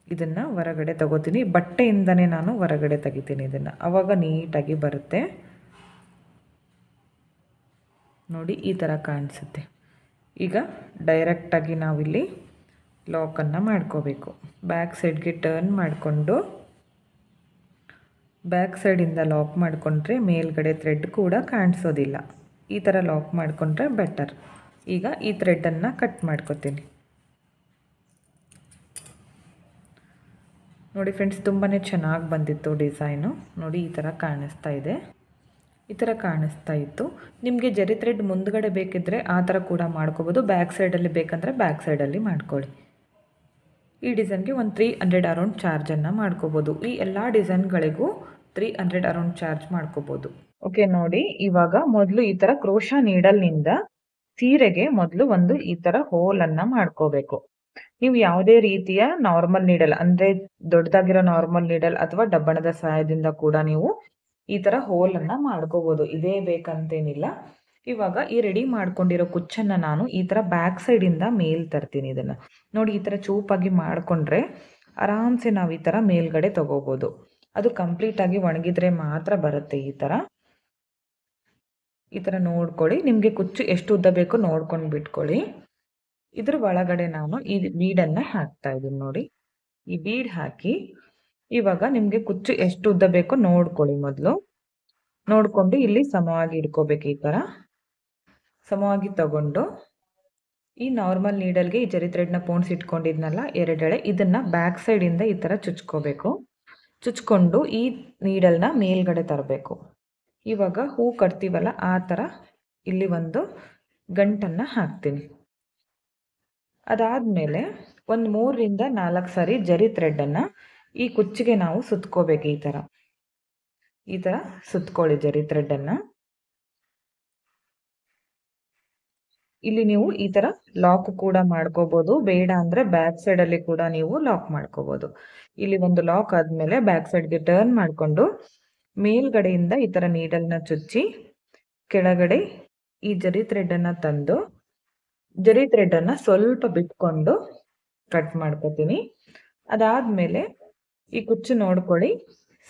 ಇದನ್ನು ಹೊರಗಡೆ ತಗೋತೀನಿ. ಬಟ್ಟೆಯಿಂದನೇ ನಾನು ಹೊರಗಡೆ ತೆಗಿತೀನಿ ಇದನ್ನು, ಆವಾಗ ನೀಟಾಗಿ ಬರುತ್ತೆ. ನೋಡಿ ಈ ಥರ ಕಾಣಿಸುತ್ತೆ. ಈಗ ಡೈರೆಕ್ಟಾಗಿ ನಾವಿಲ್ಲಿ ಲಾಕನ್ನು ಮಾಡ್ಕೋಬೇಕು. ಬ್ಯಾಕ್ ಸೈಡ್ಗೆ ಟರ್ನ್ ಮಾಡಿಕೊಂಡು ಬ್ಯಾಕ್ ಸೈಡಿಂದ ಲಾಕ್ ಮಾಡಿಕೊಂಡ್ರೆ ಮೇಲ್ಗಡೆ ಥ್ರೆಡ್ ಕೂಡ ಕಾಣಿಸೋದಿಲ್ಲ. ಈ ಥರ ಲಾಕ್ ಮಾಡಿಕೊಂಡ್ರೆ ಬೆಟರ್. ಈಗ ಈ ಥ್ರೆಡ್ಡನ್ನು ಕಟ್ ಮಾಡ್ಕೋತೀನಿ. ನೋಡಿ ಫ್ರೆಂಡ್ಸ್, ತುಂಬಾ ಚೆನ್ನಾಗಿ ಬಂದಿತ್ತು ಡಿಸೈನು. ನೋಡಿ ಈ ಥರ ಕಾಣಿಸ್ತಾ ಇದೆ, ಈ ಥರ ಕಾಣಿಸ್ತಾ ಇತ್ತು. ನಿಮಗೆ ಜರಿ ಥ್ರೆಡ್ ಮುಂದ್ಗಡೆ ಬೇಕಿದ್ದರೆ ಆ ಥರ ಕೂಡ ಮಾಡ್ಕೋಬೋದು. ಬ್ಯಾಕ್ ಸೈಡಲ್ಲಿ ಬೇಕಂದರೆ ಬ್ಯಾಕ್ ಸೈಡಲ್ಲಿ ಮಾಡ್ಕೊಳ್ಳಿ. ಈ ಡಿಸೈನ್ಗೆ ಒಂದು 300 ಅರೌಂಡ್ ಚಾರ್ಜನ್ನು ಮಾಡ್ಕೋಬೋದು. ಈ ಎಲ್ಲ ಡಿಸೈನ್ಗಳಿಗೂ 300 ಅರೌಂಡ್ ಚಾರ್ಜ್ ಮಾಡ್ಕೋಬೋದು. ಓಕೆ, ನೋಡಿ ಇವಾಗ ಮೊದಲು ಈ ಥರ ಕ್ರೋಶಾ ನೀಡಲ್ನಿಂದ ಸೀರೆಗೆ ಮೊದಲು ಒಂದು ಈ ಥರ ಹೋಲನ್ನು ಮಾಡ್ಕೋಬೇಕು. ನೀವು ಯಾವುದೇ ರೀತಿಯ ನಾರ್ಮಲ್ ನೀಡಲ್, ಅಂದರೆ ದೊಡ್ಡದಾಗಿರೋ ನಾರ್ಮಲ್ ನೀಡಲ್ ಅಥವಾ ಡಬ್ಬಣದ ಸಹಾಯದಿಂದ ಕೂಡ ನೀವು ಈ ಥರ ಹೋಲನ್ನು ಮಾಡ್ಕೋಬೋದು. ಇದೇ ಬೇಕಂತೇನಿಲ್ಲ. ಇವಾಗ ಈ ರೆಡಿ ಮಾಡ್ಕೊಂಡಿರೋ ಕುಚ್ಚನ್ನು ನಾನು ಈ ಥರ ಬ್ಯಾಕ್ ಸೈಡಿಂದ ಮೇಲ್ ತರ್ತೀನಿ. ಇದನ್ನು ನೋಡಿ ಈ ಥರ ಚೂಪಾಗಿ ಮಾಡಿಕೊಂಡ್ರೆ ಆರಾಮ್ಸೆ ನಾವು ಈ ಥರ ಮೇಲ್ಗಡೆ ತಗೋಬೋದು. ಅದು ಕಂಪ್ಲೀಟಾಗಿ ಒಣಗಿದ್ರೆ ಮಾತ್ರ ಬರುತ್ತೆ. ಈ ಥರ ನೋಡ್ಕೊಳ್ಳಿ. ನಿಮಗೆ ಕುಚ್ಚು ಎಷ್ಟು ಉದ್ದ ಬೇಕೋ ನೋಡ್ಕೊಂಡು ಬಿಟ್ಕೊಳ್ಳಿ. ಇದ್ರ ಒಳಗಡೆ ನಾನು ಈ ಬೀಡನ್ನು ಹಾಕ್ತಾ ಇದ್ದೀನಿ. ನೋಡಿ ಈ ಬೀಡ್ ಹಾಕಿ ಇವಾಗ ನಿಮಗೆ ಕುಚ್ಚು ಎಷ್ಟು ಉದ್ದ ಬೇಕೋ ನೋಡ್ಕೊಳ್ಳಿ. ಮೊದಲು ನೋಡಿಕೊಂಡು ಇಲ್ಲಿ ಸಮವಾಗಿ ಇಟ್ಕೋಬೇಕು. ಈ ಥರ ಸಮವಾಗಿ ತಗೊಂಡು ಈ ನಾರ್ಮಲ್ ನೀಡಲ್ಗೆ ಈ ಜರಿ ಥ್ರೆಡ್ನ ಪೋಣಿಸಿ ಇಟ್ಕೊಂಡಿದ್ನಲ್ಲ 2 ಎಳೆ, ಇದನ್ನು ಬ್ಯಾಕ್ ಸೈಡಿಂದ ಈ ಥರ ಚುಚ್ಕೋಬೇಕು. ಚುಚ್ಕೊಂಡು ಈ ನೀಡಲ್ನ ಮೇಲ್ಗಡೆ ತರಬೇಕು. ಇವಾಗ ಹೂ ಕಟ್ತೀವಲ್ಲ ಆ ಥರ ಇಲ್ಲಿ ಒಂದು ಗಂಟನ್ನು ಹಾಕ್ತೀನಿ. ಅದಾದಮೇಲೆ ಒಂದು 3ರಿಂದ 4 ಸರಿ ಜರಿ ಥ್ರೆಡ್ಡನ್ನು ಈ ಕುಚ್ಚಿಗೆ ನಾವು ಸುತ್ಕೋಬೇಕು. ಈ ಥರ ಸುತ್ಕೊಳ್ಳಿ ಜರಿ ಥ್ರೆಡ್ಡನ್ನು. ಇಲ್ಲಿ ನೀವು ಈ ಥರ ಲಾಕ್ ಕೂಡ ಮಾಡ್ಕೋಬೋದು. ಬೇಡ ಅಂದರೆ ಬ್ಯಾಕ್ ಸೈಡಲ್ಲಿ ಕೂಡ ನೀವು ಲಾಕ್ ಮಾಡ್ಕೋಬೋದು. ಇಲ್ಲಿ ಒಂದು ಲಾಕ್ ಆದಮೇಲೆ ಬ್ಯಾಕ್ ಸೈಡ್ಗೆ ಟರ್ನ್ ಮಾಡಿಕೊಂಡು ಮೇಲ್ಗಡೆಯಿಂದ ಈ ಥರ ನೀಡಲ್ನ ಚುಚ್ಚಿ ಕೆಳಗಡೆ ಈ ಜರಿ ಥ್ರೆಡ್ಡನ್ನು ತಂದು ಜರಿ ಥ್ರೆಡ್ಡನ್ನು ಸ್ವಲ್ಪ ಬಿಟ್ಕೊಂಡು ಕಟ್ ಮಾಡ್ಕೋತೀನಿ. ಅದಾದಮೇಲೆ ಈ ಕುಚ್ಚು ನೋಡ್ಕೊಳ್ಳಿ,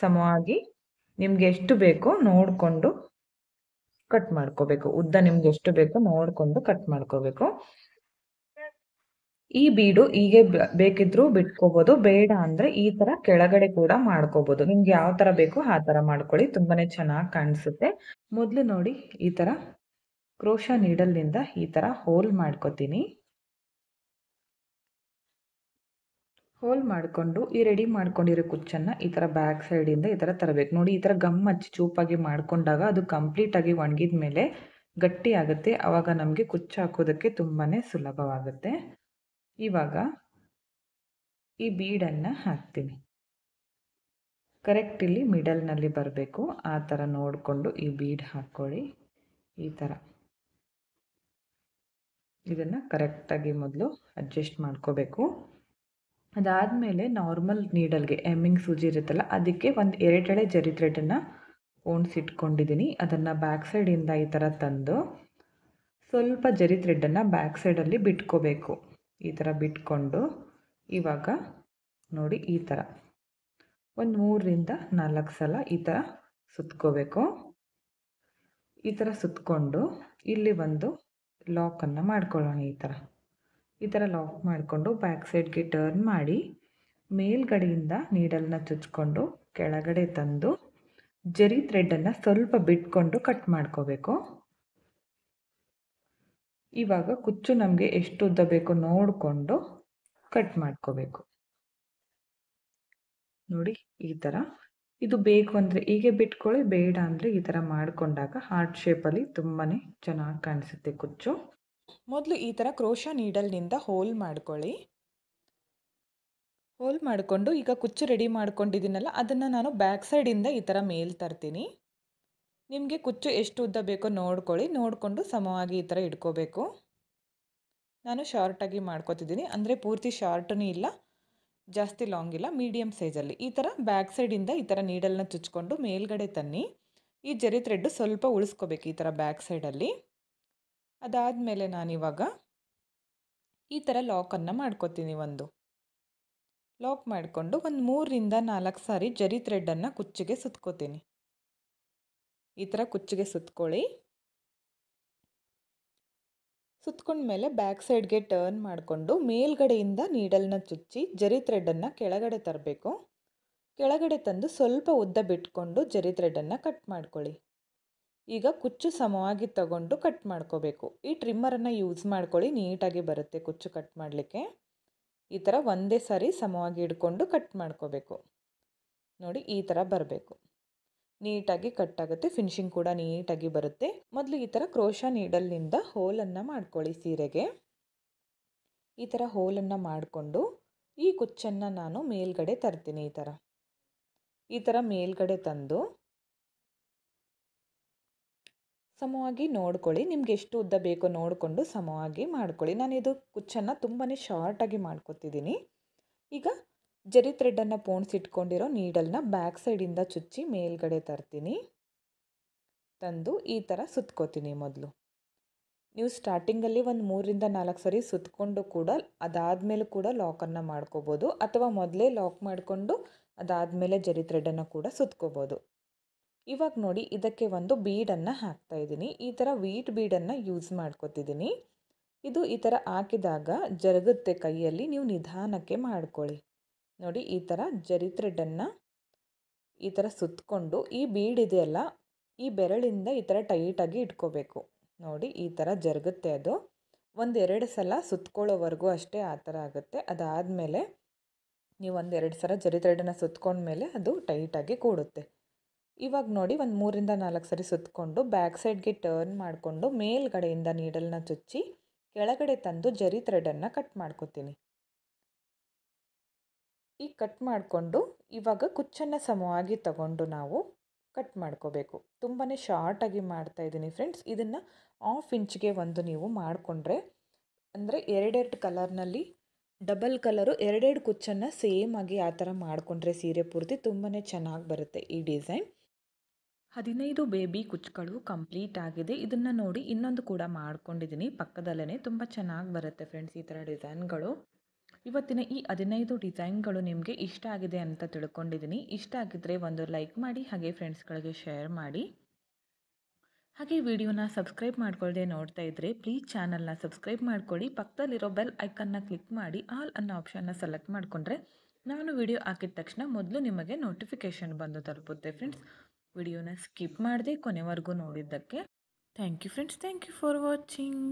ಸಮವಾಗಿ ನಿಮಗೆ ಎಷ್ಟು ಬೇಕೋ ನೋಡಿಕೊಂಡು ಕಟ್ ಮಾಡ್ಕೋಬೇಕು. ಉದ್ದ ನಿಮ್ಗೆ ಎಷ್ಟು ಬೇಕೋ ನೋಡಿಕೊಂಡು ಕಟ್ ಮಾಡ್ಕೋಬೇಕು. ಈ ಬೀಡು ಹೀಗೆ ಬೇಕಿದ್ರೂ ಬಿಟ್ಕೋಬೋದು, ಬೇಡ ಅಂದರೆ ಈ ಥರ ಕೆಳಗಡೆ ಕೂಡ ಮಾಡ್ಕೋಬೋದು. ನಿಮ್ಗೆ ಯಾವ ಥರ ಬೇಕೋ ಆ ಥರ ಮಾಡ್ಕೊಳ್ಳಿ, ತುಂಬಾ ಚೆನ್ನಾಗಿ ಕಾಣಿಸುತ್ತೆ. ಮೊದಲು ನೋಡಿ ಈ ಥರ ಕ್ರೋಶಾ ನೀಡಲ್ನಿಂದ ಈ ಥರ ಹೋಲ್ ಮಾಡ್ಕೋತೀನಿ. ಹೋಲ್ ಮಾಡಿಕೊಂಡು ಈ ರೆಡಿ ಮಾಡ್ಕೊಂಡಿರೋ ಕುಚ್ಚನ್ನು ಈ ಥರ ಬ್ಯಾಕ್ ಸೈಡಿಂದ ಈ ಥರ ತರಬೇಕು. ನೋಡಿ ಈ ಥರ ಗಮ್ ಹಚ್ಚಿ ಚೂಪಾಗಿ ಮಾಡಿಕೊಂಡಾಗ ಅದು ಕಂಪ್ಲೀಟಾಗಿ ಒಣಗಿದ ಮೇಲೆ ಗಟ್ಟಿ ಆಗುತ್ತೆ. ಆವಾಗ ನಮಗೆ ಕುಚ್ಚು ಹಾಕೋದಕ್ಕೆ ತುಂಬಾ ಸುಲಭವಾಗುತ್ತೆ. ಇವಾಗ ಈ ಬೀಡನ್ನು ಹಾಕ್ತೀನಿ. ಕರೆಕ್ಟ್ ಇಲ್ಲಿ ಮಿಡಲ್ನಲ್ಲಿ ಬರಬೇಕು, ಆ ಥರ ನೋಡಿಕೊಂಡು ಈ ಬೀಡ್ ಹಾಕ್ಕೊಳ್ಳಿ. ಈ ಥರ ಇದನ್ನು ಕರೆಕ್ಟಾಗಿ ಮೊದಲು ಅಡ್ಜಸ್ಟ್ ಮಾಡ್ಕೋಬೇಕು. ಅದಾದಮೇಲೆ ನಾರ್ಮಲ್ ನೀಡಲ್ಗೆ ಎಮ್ಮಿಂಗ್ ಸೂಜಿ ಇರುತ್ತಲ್ಲ, ಅದಕ್ಕೆ ಒಂದು 2 ಎಳೆ ಜರಿ ಥ್ರೆಡನ್ನು ಪೋಣಿಸಿಟ್ಕೊಂಡಿದ್ದೀನಿ. ಅದನ್ನು ಬ್ಯಾಕ್ ಸೈಡಿಂದ ಈ ಥರ ತಂದು ಸ್ವಲ್ಪ ಜರಿ ಥ್ರೆಡನ್ನು ಬ್ಯಾಕ್ ಸೈಡಲ್ಲಿ ಬಿಟ್ಕೋಬೇಕು. ಈ ಥರ ಬಿಟ್ಕೊಂಡು ಇವಾಗ ನೋಡಿ ಈ ಥರ ಒಂದು 3 ರಿಂದ 4 ಸಲ ಈ ಥರ ಸುತ್ಕೋಬೇಕು. ಈ ಥರ ಸುತ್ಕೊಂಡು ಇಲ್ಲಿ ಒಂದು ಲಾಕನ್ನು ಮಾಡ್ಕೊಳ್ಳೋಣ. ಈ ಥರ ಲಾಕ್ ಮಾಡಿಕೊಂಡು ಬ್ಯಾಕ್ ಸೈಡ್ಗೆ ಟರ್ನ್ ಮಾಡಿ ಮೇಲ್ಗಡೆಯಿಂದ ನೀಡಲ್ನ ಚುಚ್ಕೊಂಡು ಕೆಳಗಡೆ ತಂದು ಜರಿ ಥ್ರೆಡನ್ನು ಸ್ವಲ್ಪ ಬಿಟ್ಕೊಂಡು ಕಟ್ ಮಾಡ್ಕೋಬೇಕು. ಇವಾಗ ಕುಚ್ಚು ನಮಗೆ ಎಷ್ಟು ಉದ್ದ ಬೇಕೋ ನೋಡಿಕೊಂಡು ಕಟ್ ಮಾಡ್ಕೋಬೇಕು. ನೋಡಿ ಈ ಥರ. ಇದು ಬೇಕು ಅಂದರೆ ಹೀಗೆ ಬಿಟ್ಕೊಳ್ಳಿ, ಬೇಡ ಅಂದರೆ ಈ ಥರ ಮಾಡಿಕೊಂಡಾಗ ಹಾರ್ಟ್ ಶೇಪಲ್ಲಿ ತುಂಬಾ ಚೆನ್ನಾಗಿ ಕಾಣಿಸುತ್ತೆ ಕುಚ್ಚು. ಮೊದಲು ಈ ಥರ ಕ್ರೋಶಾ ನೀಡಲ್ನಿಂದ ಹೋಲ್ ಮಾಡ್ಕೊಳ್ಳಿ. ಹೋಲ್ ಮಾಡಿಕೊಂಡು ಈಗ ಕುಚ್ಚು ರೆಡಿ ಮಾಡ್ಕೊಂಡಿದ್ದೀನಲ್ಲ, ಅದನ್ನು ನಾನು ಬ್ಯಾಕ್ ಸೈಡಿಂದ ಈ ಥರ ಮೇಲ್ ತರ್ತೀನಿ. ನಿಮಗೆ ಕುಚ್ಚು ಎಷ್ಟು ಉದ್ದ ಬೇಕೋ ನೋಡ್ಕೊಳ್ಳಿ, ನೋಡಿಕೊಂಡು ಸಮವಾಗಿ ಈ ಥರ ಇಟ್ಕೋಬೇಕು. ನಾನು ಶಾರ್ಟಾಗಿ ಮಾಡ್ಕೋತಿದ್ದೀನಿ, ಅಂದರೆ ಪೂರ್ತಿ ಶಾರ್ಟೂ ಇಲ್ಲ, ಜಾಸ್ತಿ ಲಾಂಗ್ ಇಲ್ಲ, ಮೀಡಿಯಮ್ ಸೈಜಲ್ಲಿ. ಈ ಥರ ಬ್ಯಾಕ್ ಸೈಡಿಂದ ಈ ಥರ ನೀಡಲ್ನ ಚುಚ್ಕೊಂಡು ಮೇಲ್ಗಡೆ ತನ್ನಿ. ಈ ಜರಿ ಥ್ರೆಡ್ಡು ಸ್ವಲ್ಪ ಉಳಿಸ್ಕೋಬೇಕು ಈ ಥರ ಬ್ಯಾಕ್ ಸೈಡಲ್ಲಿ. ಅದಾದಮೇಲೆ ನಾನಿವಾಗ ಈ ಥರ ಲಾಕನ್ನು ಮಾಡ್ಕೋತೀನಿ. ಲಾಕ್ ಮಾಡಿಕೊಂಡು ಒಂದು 3 ರಿಂದ 4 ಸಾರಿ ಜರಿ ಥ್ರೆಡನ್ನು ಕುಚ್ಚಿಗೆ ಸುತ್ಕೋತೀನಿ. ಈ ಥರ ಕುಚ್ಚಿಗೆ ಸುತ್ಕೊಳ್ಳಿ. ಸುತ್ಕೊಂಡ್ಮೇಲೆ ಬ್ಯಾಕ್ ಸೈಡ್ಗೆ ಟರ್ನ್ ಮಾಡಿಕೊಂಡು ಮೇಲ್ಗಡೆಯಿಂದ ನೀಡಲ್ನ ಚುಚ್ಚಿ ಜರಿ ಥ್ರೆಡನ್ನು ಕೆಳಗಡೆ ತರಬೇಕು. ಕೆಳಗಡೆ ತಂದು ಸ್ವಲ್ಪ ಉದ್ದ ಬಿಟ್ಕೊಂಡು ಜರಿ ಥ್ರೆಡನ್ನು ಕಟ್ ಮಾಡ್ಕೊಳ್ಳಿ. ಈಗ ಕುಚ್ಚು ಸಮವಾಗಿ ತಗೊಂಡು ಕಟ್ ಮಾಡ್ಕೋಬೇಕು. ಈ ಟ್ರಿಮ್ಮರನ್ನು ಯೂಸ್ ಮಾಡ್ಕೊಳ್ಳಿ, ನೀಟಾಗಿ ಬರುತ್ತೆ ಕುಚ್ಚು ಕಟ್ ಮಾಡಲಿಕ್ಕೆ. ಈ ಥರ ಒಂದೇ ಸಾರಿ ಸಮವಾಗಿ ಹಿಡ್ಕೊಂಡು ಕಟ್ ಮಾಡ್ಕೋಬೇಕು. ನೋಡಿ ಈ ಥರ ಬರಬೇಕು, ನೀಟಾಗಿ ಕಟ್ ಆಗುತ್ತೆ, ಫಿನಿಶಿಂಗ್ ಕೂಡ ನೀಟಾಗಿ ಬರುತ್ತೆ. ಮೊದಲು ಈ ಥರ ಕ್ರೋಶಾ ನೀಡಲ್ನಿಂದ ಹೋಲನ್ನು ಮಾಡ್ಕೊಳ್ಳಿ ಸೀರೆಗೆ. ಈ ಥರ ಹೋಲನ್ನು ಮಾಡಿಕೊಂಡು ಈ ಕುಚ್ಚನ್ನು ನಾನು ಮೇಲ್ಗಡೆ ತರ್ತೀನಿ. ಈ ಥರ ಮೇಲ್ಗಡೆ ತಂದು ಸಮವಾಗಿ ನೋಡ್ಕೊಳ್ಳಿ, ನಿಮ್ಗೆ ಎಷ್ಟು ಉದ್ದ ಬೇಕೋ ನೋಡಿಕೊಂಡು ಸಮವಾಗಿ ಮಾಡ್ಕೊಳ್ಳಿ. ನಾನಿದು ಕುಚ್ಚನ್ನು ತುಂಬಾ ಶಾರ್ಟಾಗಿ ಮಾಡ್ಕೊತಿದ್ದೀನಿ. ಈಗ ಜರಿ ಥ್ರೆಡನ್ನು ಪೋಣಿಸಿಟ್ಕೊಂಡಿರೋ ನೀಡಲ್ನ ಬ್ಯಾಕ್ ಸೈಡಿಂದ ಚುಚ್ಚಿ ಮೇಲ್ಗಡೆ ತರ್ತೀನಿ. ತಂದು ಈ ಥರ ಸುತ್ಕೋತೀನಿ. ಮೊದಲು ನೀವು ಸ್ಟಾರ್ಟಿಂಗಲ್ಲಿ ಒಂದು 3 ರಿಂದ 4 ಸರಿ ಸುತ್ಕೊಂಡು ಕೂಡ ಅದಾದಮೇಲೆ ಕೂಡ ಲಾಕನ್ನು ಮಾಡ್ಕೋಬೋದು, ಅಥವಾ ಮೊದಲೇ ಲಾಕ್ ಮಾಡಿಕೊಂಡು ಅದಾದಮೇಲೆ ಜರಿ ಥ್ರೆಡನ್ನು ಕೂಡ ಸುತ್ಕೋಬೋದು. ಇವಾಗ ನೋಡಿ ಇದಕ್ಕೆ ಒಂದು ಬೀಡನ್ನು ಹಾಕ್ತಾಯಿದ್ದೀನಿ. ಈ ಥರ ವೀಟ್ ಬೀಡನ್ನು ಯೂಸ್ ಮಾಡ್ಕೊತಿದ್ದೀನಿ. ಇದು ಈ ಥರ ಹಾಕಿದಾಗ ಜರುಗುತ್ತೆ ಕೈಯಲ್ಲಿ, ನೀವು ನಿಧಾನಕ್ಕೆ ಮಾಡ್ಕೊಳ್ಳಿ. ನೋಡಿ ಈ ಥರ ಜರಿ ಥ್ರೆಡನ್ನು ಈ ಥರ ಸುತ್ತಕೊಂಡು ಈ ಬೀಡ್ ಇದೆಯಲ್ಲ, ಈ ಬೆರಳಿಂದ ಈ ಥರ ಟೈಟಾಗಿ ಇಟ್ಕೋಬೇಕು. ನೋಡಿ ಈ ಥರ ಜರುಗುತ್ತೆ. ಅದು 1-2 ಸಲ ಸುತ್ಕೊಳ್ಳೋವರೆಗೂ ಅಷ್ಟೇ ಆ ಥರ ಆಗುತ್ತೆ. ಅದಾದಮೇಲೆ ನೀವು 1-2 ಸಲ ಜರಿ ಥ್ರೆಡನ್ನು ಸುತ್ಕೊಂಡ್ಮೇಲೆ ಅದು ಟೈಟಾಗಿ ಕೂಡುತ್ತೆ. ಇವಾಗ ನೋಡಿ ಒಂದು 3 ರಿಂದ 4 ಸರಿ ಸುತ್ತಕೊಂಡು ಬ್ಯಾಕ್ ಸೈಡ್ಗೆ ಟರ್ನ್ ಮಾಡಿಕೊಂಡು ಮೇಲ್ಗಡೆಯಿಂದ ನೀಡಲ್ನ ಚುಚ್ಚಿ ಕೆಳಗಡೆ ತಂದು ಜರಿ ಥ್ರೆಡನ್ನು ಕಟ್ ಮಾಡ್ಕೋತೀನಿ. ಈ ಕಟ್ ಮಾಡಿಕೊಂಡು ಇವಾಗ ಕುಚ್ಚನ್ನು ಸಮವಾಗಿ ತಗೊಂಡು ನಾವು ಕಟ್ ಮಾಡ್ಕೋಬೇಕು. ತುಂಬಾ ಶಾರ್ಟಾಗಿ ಮಾಡ್ತಾಯಿದ್ದೀನಿ ಫ್ರೆಂಡ್ಸ್. ಇದನ್ನು 1/2 ಇಂಚ್ಗೆ ಒಂದು ನೀವು ಮಾಡಿಕೊಂಡ್ರೆ, ಅಂದರೆ 2 ಕಲರ್ನಲ್ಲಿ ಡಬಲ್ ಕಲರು 2 ಕುಚ್ಚನ್ನು ಸೇಮ್ ಆಗಿ ಆ ಥರ ಮಾಡಿಕೊಂಡ್ರೆ ಸೀರೆ ಪೂರ್ತಿ ತುಂಬಾ ಚೆನ್ನಾಗಿ ಬರುತ್ತೆ ಈ ಡಿಸೈನ್. 15 ಬೇಬಿ ಕುಚ್ಚುಗಳು ಕಂಪ್ಲೀಟ್ ಆಗಿದೆ. ಇದನ್ನು ನೋಡಿ ಇನ್ನೊಂದು ಕೂಡ ಮಾಡ್ಕೊಂಡಿದ್ದೀನಿ ಪಕ್ಕದಲ್ಲೇ. ತುಂಬ ಚೆನ್ನಾಗಿ ಬರುತ್ತೆ ಫ್ರೆಂಡ್ಸ್ ಈ ಥರ ಡಿಸೈನ್ಗಳು. ಇವತ್ತಿನ ಈ 15 ಡಿಸೈನ್ಗಳು ನಿಮಗೆ ಇಷ್ಟ ಆಗಿದೆ ಅಂತ ತಿಳ್ಕೊಂಡಿದ್ದೀನಿ. ಇಷ್ಟ ಆಗಿದ್ದರೆ ಒಂದು ಲೈಕ್ ಮಾಡಿ, ಹಾಗೆ ಫ್ರೆಂಡ್ಸ್ಗಳಿಗೆ ಶೇರ್ ಮಾಡಿ. ಹಾಗೆ ವಿಡಿಯೋನ ಸಬ್ಸ್ಕ್ರೈಬ್ ಮಾಡ್ಕೊಳ್ಳದೆ ನೋಡ್ತಾ ಇದ್ದರೆ ಪ್ಲೀಸ್ ಚಾನಲ್ನ ಸಬ್ಸ್ಕ್ರೈಬ್ ಮಾಡ್ಕೊಳ್ಳಿ. ಪಕ್ಕದಲ್ಲಿರೋ ಬೆಲ್ ಐಕನ್ನ ಕ್ಲಿಕ್ ಮಾಡಿ ಆಲ್ ಅನ್ನೋ ಆಪ್ಷನ್ನ ಸೆಲೆಕ್ಟ್ ಮಾಡಿಕೊಂಡ್ರೆ ನಾನು ವಿಡಿಯೋ ಹಾಕಿದ ತಕ್ಷಣ ಮೊದಲು ನಿಮಗೆ ನೋಟಿಫಿಕೇಷನ್ ಬಂದು ತಲುಪುತ್ತೆ ಫ್ರೆಂಡ್ಸ್. ವಿಡಿಯೋನ ಸ್ಕಿಪ್ ಮಾಡದೆ ಕೊನೆವರೆಗೂ ನೋಡಿದ್ದಕ್ಕೆ thank you friends. Thank you for watching.